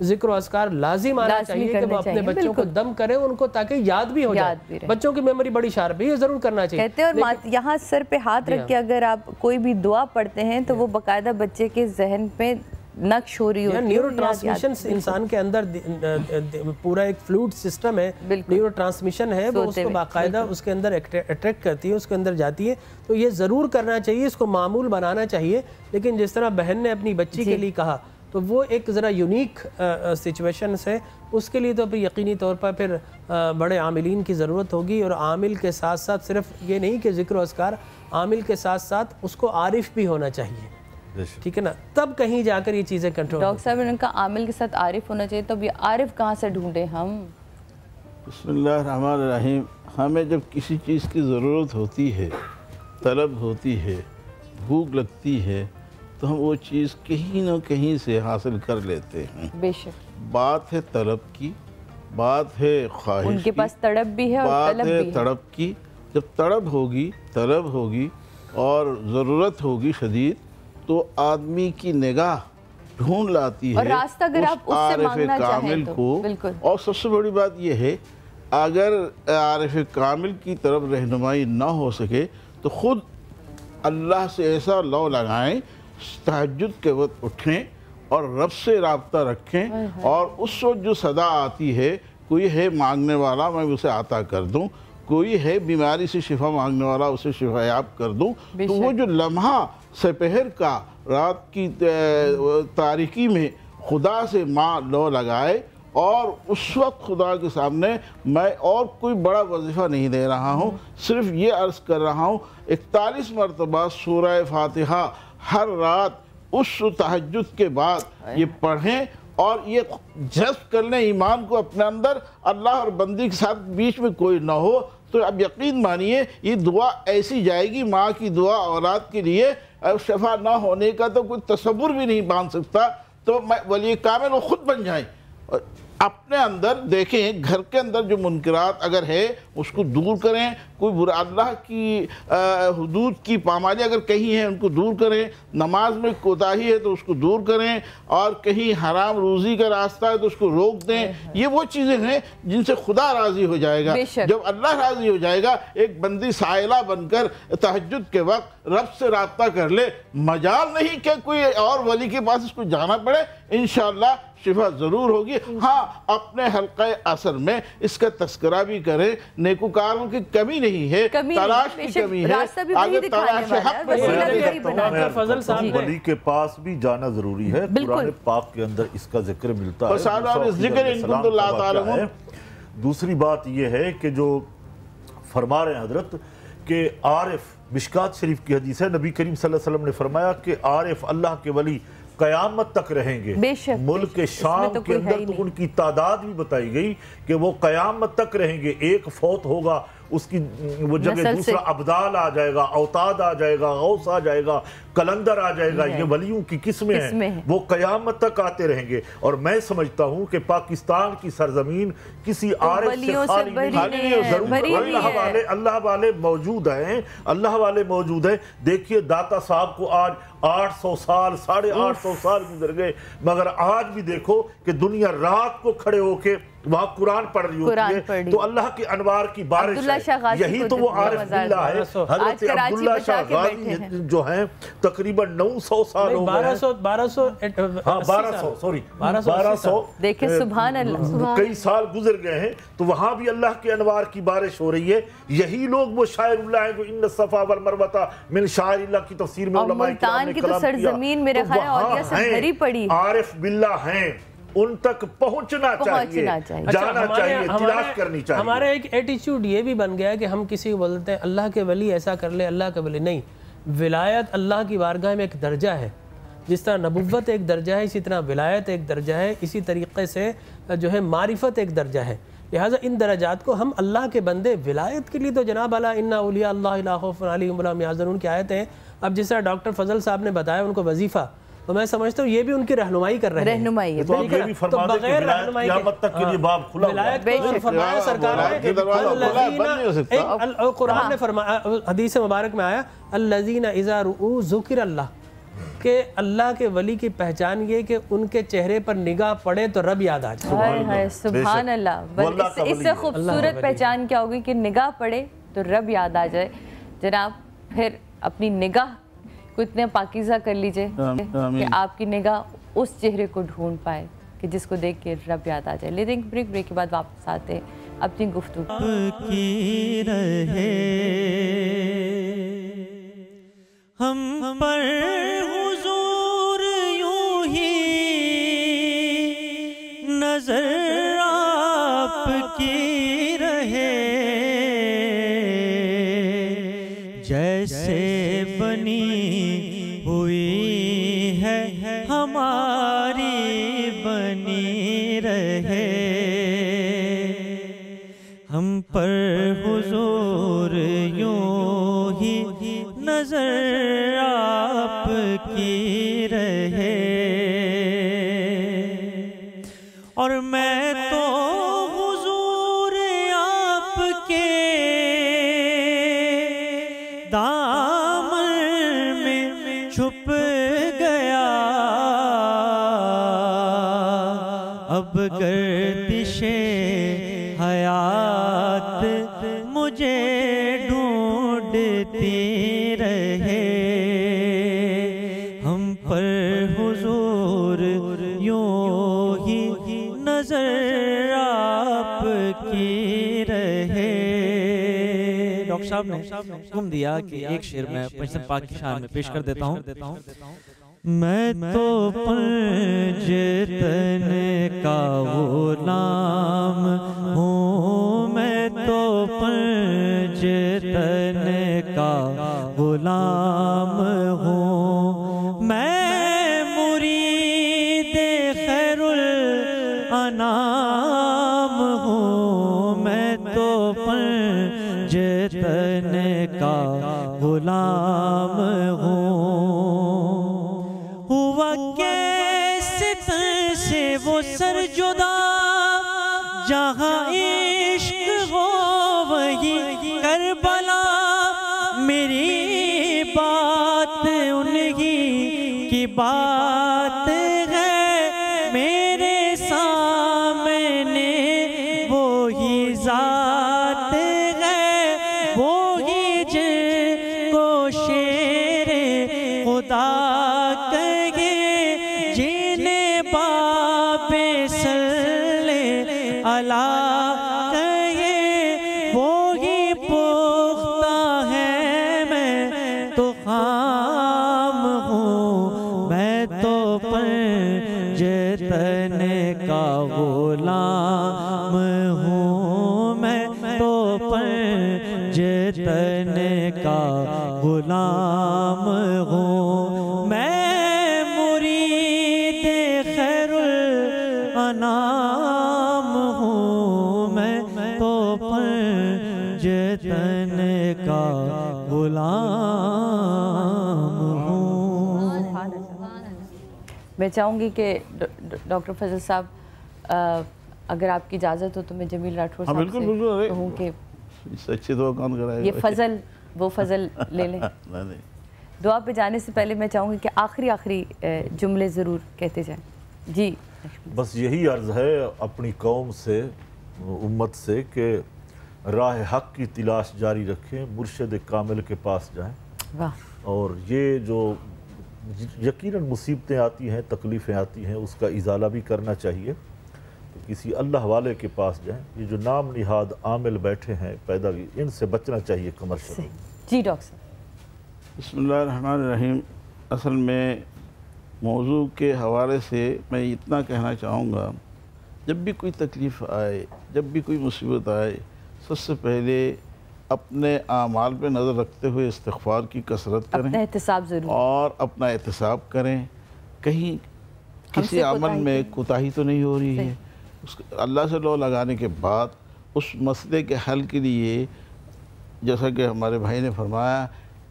ذکر و اذکار لازم آنا چاہیے کہ وہ اپنے بچوں کو دم کریں ان کو، تاکہ یاد بھی ہو جائے. بچوں کی میموری بڑی شارپ ہے، یہ ضرور کرنا چاہیے. کہتے ہیں اور یہاں سر پہ ہاتھ رکھ کے اگر آپ کوئی بھی دعا پڑھتے ہیں تو وہ باقاعدہ بچے کے ذہن پہ نقش ہو رہی ہوتی ہے. نیورو ٹرانسمیشنز انسان کے اندر پورا ایک فلوئڈ سسٹم ہے، نیورو ٹرانسمیشن ہے، وہ اس کو باقاعدہ اس کے اندر اٹریکٹ کرتی ہے، اس کے اندر جاتی ہے. تو یہ ضرور کرنا چاہیے، اس کو معمول بنانا چاہیے. لیکن جس طرح بہن نے اپنی بچی کے لیے کہا تو وہ ایک ذرا یونیک سچویشنز ہے، اس کے لیے تو پھر یقینی طور پر پھر بڑے عاملین کی ضرورت ہوگی. اور عامل کے ساتھ ساتھ صرف یہ نہیں کہ ذکر و اذکار، عامل کے ساتھ ساتھ اس کو عارف بھی ہونا چاہیے. ٹھیک ہے نا، تب کہیں جا کر یہ چیزیں کنٹرول. ڈاکٹر صاحب نے کہا عامل کے ساتھ عارف ہونا چاہیے، تب یہ عارف کہاں سے ڈھونڈیں ہم؟ بسم اللہ الرحمن الرحیم. ہمیں جب کسی چیز کی ضرورت ہوتی ہے، طلب ہوتی ہے، بھوک لگتی ہے، تو ہم وہ چیز کہیں نہ کہیں سے حاصل کر لیتے ہیں. بے شک. بات ہے طلب کی، بات ہے خواہش کی، ان کے پاس تڑپ بھی ہے اور طلب بھی ہے. بات ہے تڑپ کی. جب تڑپ ہوگی، طلب ہوگی اور ضرورت ہوگی شدید، تو آدمی کی نگاہ ڈھونڈ لاتی ہے اور راستہ اگر آپ اس سے مانگنا چاہیں تو بالکل. اور سب سے بڑی بات یہ ہے، اگر عارف کامل کی طرف رہنمائی نہ ہو سکے تو خود اللہ سے ایسا لو لگائیں، تہجد کے وقت اٹھیں اور رب سے رابطہ رکھیں، اور اس وقت جو صدا آتی ہے، کوئی ہے مانگنے والا میں اسے عطا کر دوں، کوئی ہے بیماری سے شفا مانگنے والا اسے شفا یاب کر دوں، تو وہ جو لمحہ سپہر کا رات کی تاریکی میں خدا سے ماں لو لگائے، اور اس وقت خدا کے سامنے میں اور کوئی بڑا وظیفہ نہیں دے رہا ہوں، صرف یہ عرض کر رہا ہوں 41 مرتبہ سورہ فاتحہ ہر رات اس تہجد کے بعد یہ پڑھیں، اور یہ جذب کر لیں ایمان کو اپنے اندر، اللہ اور بندی کے ساتھ بیچ میں کوئی نہ ہو. تو اب یقین مانیے یہ دعا ایسی جائے گی، ماں کی دعا اولاد کے لیے، شفا نہ ہونے کا تو کوئی تصور بھی نہیں مان سکتا. تو ولی کامل وہ خود بن جائیں. اپنے اندر دیکھیں، گھر کے اندر جو منکرات اگر ہے اس کو دور کریں، کوئی برا اللہ کی حدود کی پامالی اگر کہیں ہے ان کو دور کریں، نماز میں کوتاہی ہے تو اس کو دور کریں، اور کہیں حرام روزی کا راستہ ہے تو اس کو روک دیں. یہ وہ چیزیں ہیں جن سے خدا راضی ہو جائے گا. جب اللہ راضی ہو جائے گا، ایک بندی سائلہ بن کر تہجد کے وقت رب سے رابطہ کر لے، مجال نہیں کہ کوئی اور ولی کے پاس اس کو جانا پڑے، انشاءاللہ شفا ضرور ہوگی. ہاں، اپنے حلقہ اثر میں اس کا تذکرہ بھی کریں. نیکوکاروں کی کمی نہیں ہے، تلاش کی کمی ہے. اگر تلاش حق ولی کے پاس بھی جانا ضروری ہے. قرآن پاک کے اندر اس کا ذکر ملتا ہے. دوسری بات یہ ہے کہ جو فرما رہے ہیں حضرت کہ عارف، مشکات شریف کی حدیث ہے، نبی کریم صلی اللہ علیہ وسلم نے فرمایا کہ عارف اللہ کے ولی قیامت تک رہیں گے. ملک شام کے اندر تو ان کی تعداد بھی بتائی گئی کہ وہ قیامت تک رہیں گے. ایک فوت ہوگا، اس کی وہ جگہ دوسرا ابدال آ جائے گا، اوتاد آ جائے گا، غوث آ جائے گا، کلندر آ جائے گا. یہ ولیوں کی قسمیں ہیں، وہ قیامت تک آتے رہیں گے. اور میں سمجھتا ہوں کہ پاکستان کی سرزمین کسی عارف سے خالی نہیں ہے. ضرور اللہ والے موجود ہیں، اللہ والے موجود ہیں. دیکھیے داتا صاحب کو آج 800 سال 850 سال گزر گئے، مگر آج بھی دیکھو کہ دنیا رات کو کھڑے ہو کے وہاں قرآن پڑھ رہی ہوتی ہے. تو اللہ کی انوار کی بارش ہے. یہی تو وہ عارف باللہ ہے. حضرت عبداللہ شاہ غازی جو ہیں تقریباً 900 سال ہو گئے. 1200 دیکھیں سبحان اللہ، کئی سال گزر گئے ہیں. تو وہاں بھی اللہ کی انوار کی بارش ہو رہی ہے. یہی لوگ وہ شاعر اللہ ہیں جو ان الصفا والمروہ من شعائر اللہ کی تفسیر میں علماء کرام نے کلام کیا. سرزمین میرے خیال اودیا سے بھری پڑی. عارف باللہ ہیں، ان تک پہنچنا چاہیے، جانا چاہیے، تلاش کرنی چاہیے. ہمارا ایک ایٹیچیوڈ یہ بھی بن گیا ہے کہ ہم کسی کو بولتے ہیں اللہ کے ولی ایسا کر لے، اللہ کے ولی نہیں. ولایت اللہ کی بارگاہ میں ایک درجہ ہے. جس طرح نبوت ایک درجہ ہے، اسی طرح ولایت ایک درجہ ہے، اسی طریقے سے جو ہے معرفت ایک درجہ ہے. لہٰذا ان درجات کو ہم اللہ کے بندے، ولایت کے لیے تو جناب الا ان اولیاء اللہ لا خوف علیہم ولا هم يحزنون کی آیت ہیں. اب جس طرح ڈاکٹر فضل صاحب نے بتایا ان کو وظیفہ، تو میں سمجھتا ہوں یہ بھی ان کی رہنمائی کر رہے ہیں. رہنمائی ہے. تو آپ یہ بھی فرما دیں کہ قیامت تک کے لیے باب کھلا ہوا ہے. ولایت کو فرمایا سرکار نے، قرآن نے فرمایا، حدیث مبارک میں آیا الذین اذا رؤوا ذکر اللہ، کہ اللہ کے ولی کی پہچان یہ کہ ان کے چہرے پر نگاہ پڑے تو رب یاد آ جائے. سبحان اللہ. اس سے خوبصورت پہچان کیا ہوگی کہ نگاہ پڑے تو رب یاد آ جائے. جناب پھر اپنی نگاہ کو اتنے پاکیزہ کر لیجئے کہ آپ کی نگاہ اس چہرے کو ڈھونڈ پائے کہ جس کو دیکھ کے رب یاد آ جائے. لے دیں بریک کے بعد واپس آتے ہیں اپنی گفتگو کی رہے ہم پر حضور یوں ہی نظر آپ کی رہے جیسے بنی ہوئی ہے ہماری بنی رہے ہم پر حضور یوں ہی نظر آپ کی رہے اور میں تو حضور آپ کے دامن میں چھپ گیا اب گردش حیات مجھے ڈھونڈتی رہے ہم پر حضور یوں ہی نظر آپ کی رہے. ڈاکٹر صاحب نے حکم دیا کہ ایک شعر میں پنجتن پاک کی شان میں پیش کر دیتا ہوں. میں تو پنجتن کا غلام ہوں میں تو پنجتن کا غلام ہوں میں مرید خیر الانام ہوں میں تو پنجتن کا غلام ہوں. ہوا کیسے تن سے وہ سر جدا جہاں عشق ہو وہی کربلا میری بات انہی کی بات ہے میرے سامنے وہی ذات ہے وہی جن کو شیر خدا غلام ہوں میں تو پنجتن کا غلام ہوں میں مرید خیر الانام ہوں میں تو پنجتن کا غلام ہوں. میں چاہوں گی کہ ڈاکٹر فضل صاحب اگر آپ کی اجازت ہو تو میں جمیل راٹھور صاحب سے کہوں کہ اچھی دعا کون کرائے یہ فضل وہ فضل لے لیں. دعا پہ جانے سے پہلے میں چاہوں گی کہ آخری جملے ضرور کہتے جائیں. جی بس یہی عرض ہے اپنی قوم سے امت سے کہ راہ حق کی تلاش جاری رکھیں مرشد کامل کے پاس جائیں. اور یہ جو یقیناً مصیبتیں آتی ہیں تکلیفیں آتی ہیں اس کا ازالہ بھی کرنا چاہیے تو کسی اللہ والے کے پاس جائیں. یہ جو نام نہاد عامل بیٹھے ہیں پیدا ان سے بچنا چاہیے کمرشل. جی ڈاکٹر صاحب. بسم اللہ الرحمن الرحیم. اصل میں موضوع کے حوالے سے میں اتنا کہنا چاہوں گا جب بھی کوئی تکلیف آئے جب بھی کوئی مصیبت آئے سب سے پہلے اپنے اعمال پہ نظر رکھتے ہوئے استغفار کی کثرت کریں اپنا احتساب ضرور اور اپنا احتساب کریں کہیں کسی عمل میں کوتاہی تو نہیں ہو رہی ہے. اللہ سے لو لگانے کے بعد اس مسئلے کے حل کے لیے جیسا کہ ہمارے بھائی نے فرمایا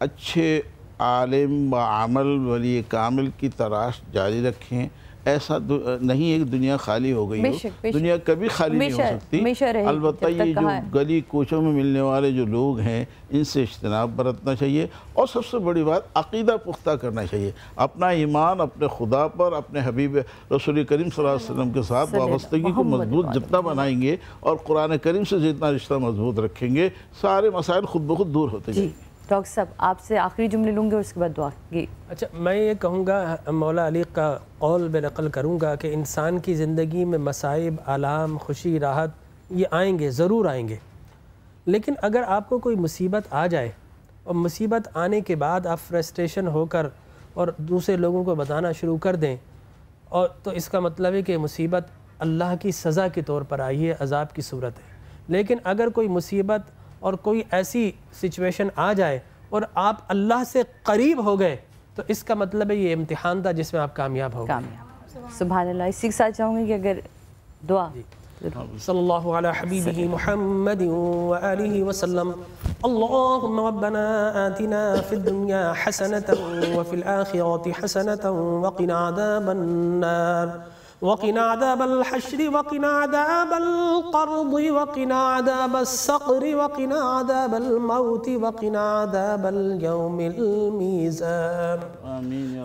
اچھے عالم و عمل ولی کامل کی تلاش جاری رکھیں ایسا نہیں ہے کہ دنیا خالی ہو گئی ہو، دنیا کبھی خالی نہیں ہو سکتی۔ البتہ یہ جو گلی کوچوں میں ملنے والے جو لوگ ہیں ان سے اجتناب برتنا چاہیے، اور سب سے بڑی بات عقیدہ پختہ کرنا چاہیے، اپنا ایمان اپنے خدا پر، اپنے حبیب رسول کریم صلی اللہ علیہ وسلم کے ساتھ وابستگی کو مضبوط جتنا بنائیں گے اور قرآن کریم سے جتنا رشتہ مضبوط رکھیں گے، سارے مسائل خود بخود دور ہوتے جائیں گے۔ ڈاکٹر صاحب آپ سے آخری جملے لوں گے اور اس کے بعد دعا کی۔ اچھا، میں یہ کہوں گا، مولا علی کا قول بے نقل کروں گا کہ انسان کی زندگی میں مصائب، آلام، خوشی، راحت یہ آئیں گے، ضرور آئیں گے، لیکن اگر آپ کو کوئی مصیبت آ جائے اور مصیبت آنے کے بعد آپ فرسٹریشن ہو کر اور دوسرے لوگوں کو بتانا شروع کر دیں، اور تو اس کا مطلب ہے کہ مصیبت اللہ کی سزا کے طور پر آئی ہے، عذاب کی صورت ہے۔ لیکن اگر کوئی مصیبت اور کوئی ایسی سچویشن آ جائے اور آپ اللہ سے قریب ہو گئے تو اس کا مطلب ہے یہ امتحان تھا جس میں آپ کامیاب ہو گئے۔ سبحان اللہ۔ اسی کے ساتھ چاہوں گی کہ اگر دعا صلی اللہ علی حبیبہ محمد وآلہ وسلم۔ اللہم ربنا آتنا فی الدنیا حسنة وفی الآخرة حسنة وقنا عذاب النار وقنا عذاب الحشر وقنا عذاب القرض وقنا عذاب السقر وقنا عذاب الموت وقنا عذاب اليوم المیزان۔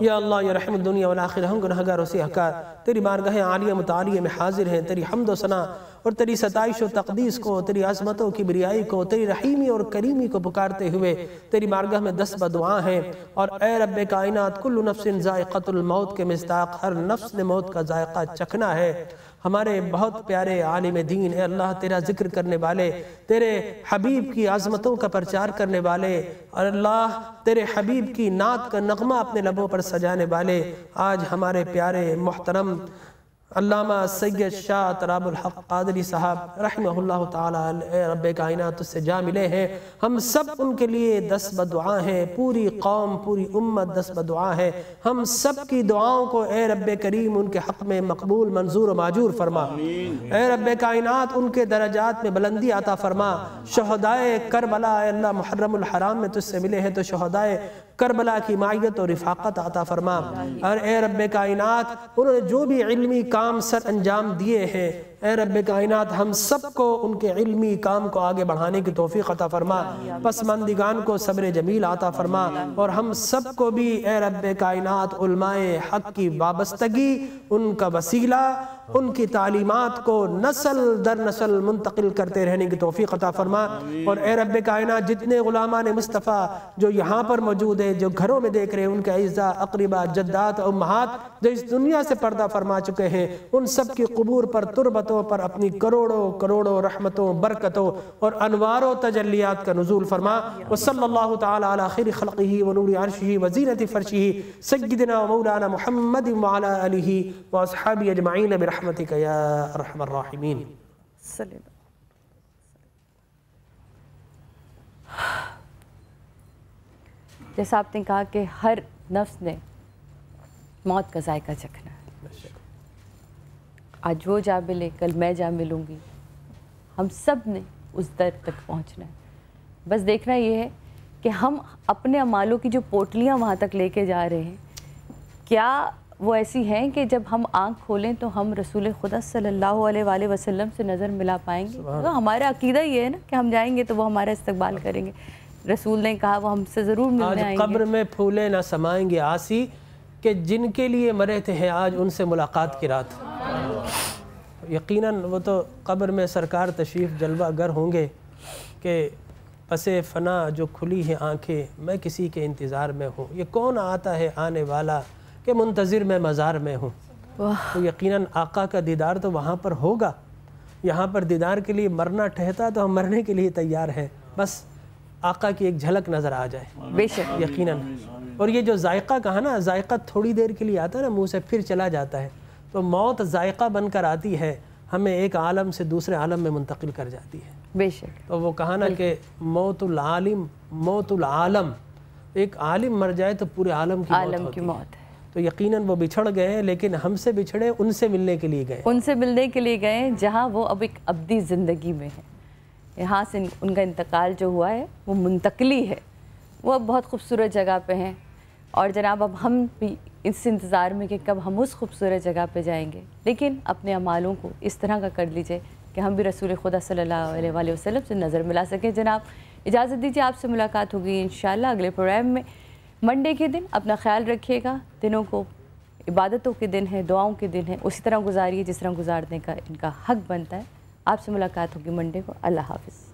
یا اللہ یا رحم الدنیا والآخرہ، ہم گنہگار و سیاہکار تیری بارگاہ عالیہ متعالیہ میں حاضر ہیں، تیری حمد و ثنا اور تیری ستائش و تقدیس کو، تیری عظمتوں کی بریائی کو، تیری رحیمی اور کریمی کو پکارتے ہوئے تیری بارگاہ میں دست بدعا ہیں۔ اور اے رب کائنات، کل نفس ذائقۃ الموت کے مصداق، ہر نفس نے موت کا ذائقہ چکھنا ہے۔ ہمارے بہت پیارے عالم دین، اے اللہ تیرا ذکر کرنے والے، تیرے حبیب کی عظمتوں کا پرچار کرنے والے، اور اللہ تیرے حبیب کی نعت کا نغمہ اپنے لبوں پر سجانے والے، آج ہمارے پیارے محترم علامہ سید شاہ تراب الحق قادری صاحب رحمہ اللہ تعالی، اے رب کائنات اس سے جا ملے ہیں۔ ہم سب ان کے لیے دست بدعا ہیں، پوری قوم پوری امت دست بدعا ہے۔ ہم سب کی دعاؤں کو اے رب کریم ان کے حق میں مقبول منظور و ماجور فرما۔ اے رب کائنات ان کے درجات میں بلندی عطا فرما۔ شہدائے کربلا اے اللہ محرم الحرام میں تجھ سے ملے ہیں تو شہدائے کربلا کی معیت اور رفاقت عطا فرما۔ اور اے رب کائنات انہوں نے جو بھی علمی کام سر انجام دیے ہیں، اے رب کائنات ہم سب کو ان کے علمی کام کو آگے بڑھانے کی توفیق عطا فرما، پسماندگان کو صبر جمیل عطا فرما، اور ہم سب کو بھی اے رب کائنات علماء حق کی وابستگی، ان کا وسیلہ، ان کی تعلیمات کو نسل در نسل منتقل کرتے رہنے کی توفیق عطا فرما۔ اور اے رب کائنات جتنے غلامان مصطفیٰ جو یہاں پر موجود ہیں، جو گھروں میں دیکھ رہے ہیں، ان کے اعزاء، اقرباء، جدات، امہات جو اس دنیا سے پردہ فرما چکے ہیں، ان سب کی قبور پر، تربتوں پر اپنی کروڑوں کروڑوں رحمتوں، برکتوں اور انوار و تجلیات کا نزول فرما۔ وصلی اللہ تعالی علی خیر خلقہ ونور عرشہ وزینت فرشہ سیدنا و مولانا محمد وعلی آلہ واصحابہ اجمعین برحمتک یا ارحم الراحمین۔ جیسا آپ نے کہا کہ ہر نفس نے موت کا ذائقہ چکھنا ہے، آج وہ جا ملے، کل میں جا ملوں گی، ہم سب نے اس در تک پہنچنا ہے۔ بس دیکھنا یہ ہے کہ ہم اپنے اعمالوں کی جو پوٹلیاں وہاں تک لے کے جا رہے ہیں، کیا وہ ایسی ہیں کہ جب ہم آنکھ کھولیں تو ہم رسول خدا صلی اللہ علیہ وآلہ وسلم سے نظر ملا پائیں گے؟ تو ہمارا عقیدہ یہ ہے نا کہ ہم جائیں گے تو وہ ہمارا استقبال کریں گے۔ رسول نے کہا وہ ہم سے ضرور ملنے آئیں گے۔ آج قبر میں پھولے نہ سمائیں گے آسی، کہ جن کے لیے مرے تھے ہیں آج ان سے ملاقات کی رات۔ یقیناً وہ تو قبر میں سرکار تشریف جلوہ گر ہوں گے کہ پس فنا جو کھلی ہیں آنکھیں، میں کسی کے انتظار میں ہوں، یہ کون آتا ہے آنے والا کہ منتظر میں مزار میں ہوں۔ تو یقیناً آقا کا دیدار تو وہاں پر ہوگا۔ یہاں پر دیدار کے لیے مرنا ٹھہتا تو ہم مرنے کے لیے تیار ہیں، بس آقا کی ایک جھلک نظر آ جائے۔ بے شک یقیناً۔ اور یہ جو ذائقہ کہا نا، ذائقہ تھوڑی دیر کے لیے آتا ہے نا، منہ سے پھر چلا جاتا ہے، تو موت ذائقہ بن کر آتی ہے، ہمیں ایک عالم سے دوسرے عالم میں منتقل کر جاتی ہے۔ بے شک۔ تو وہ کہا نا کہ موت العالم موت العالم، ایک عالم مر جائے تو پورے عالم کی موت ہے۔ تو یقیناً وہ بچھڑ گئے ہیں، لیکن ہم سے بچھڑے ان سے ملنے کے لیے گئے، ان سے ملنے کے لیے گئے جہاں وہ اب ایک ابدی زندگی میں ہے۔ یہاں سے ان کا انتقال جو ہوا ہے وہ منتقلی ہے، وہ اب بہت خوبصورت جگہ پہ ہیں، اور جناب اب ہم بھی اس انتظار میں کہ کب ہم اس خوبصورت جگہ پہ جائیں گے، لیکن اپنے اعمالوں کو اس طرح کا کر لیجئے کہ ہم بھی رسول خدا صلی اللہ علیہ وآلہ وسلم سے نظر ملا سکیں۔ جناب اجازت دیجیے، آپ سے ملاقات ہوگی انشاءاللہ اگلے پروگرام میں منڈے کے دن۔ اپنا خیال رکھیے گا، دنوں کو عبادتوں کے دن ہے، دعاؤں کے دن ہے، اسی طرح گزاریے جس طرح گزارنے کا ان کا حق بنتا ہے۔ آپ سے ملاقات ہوگی منڈے کو۔ اللہ حافظ۔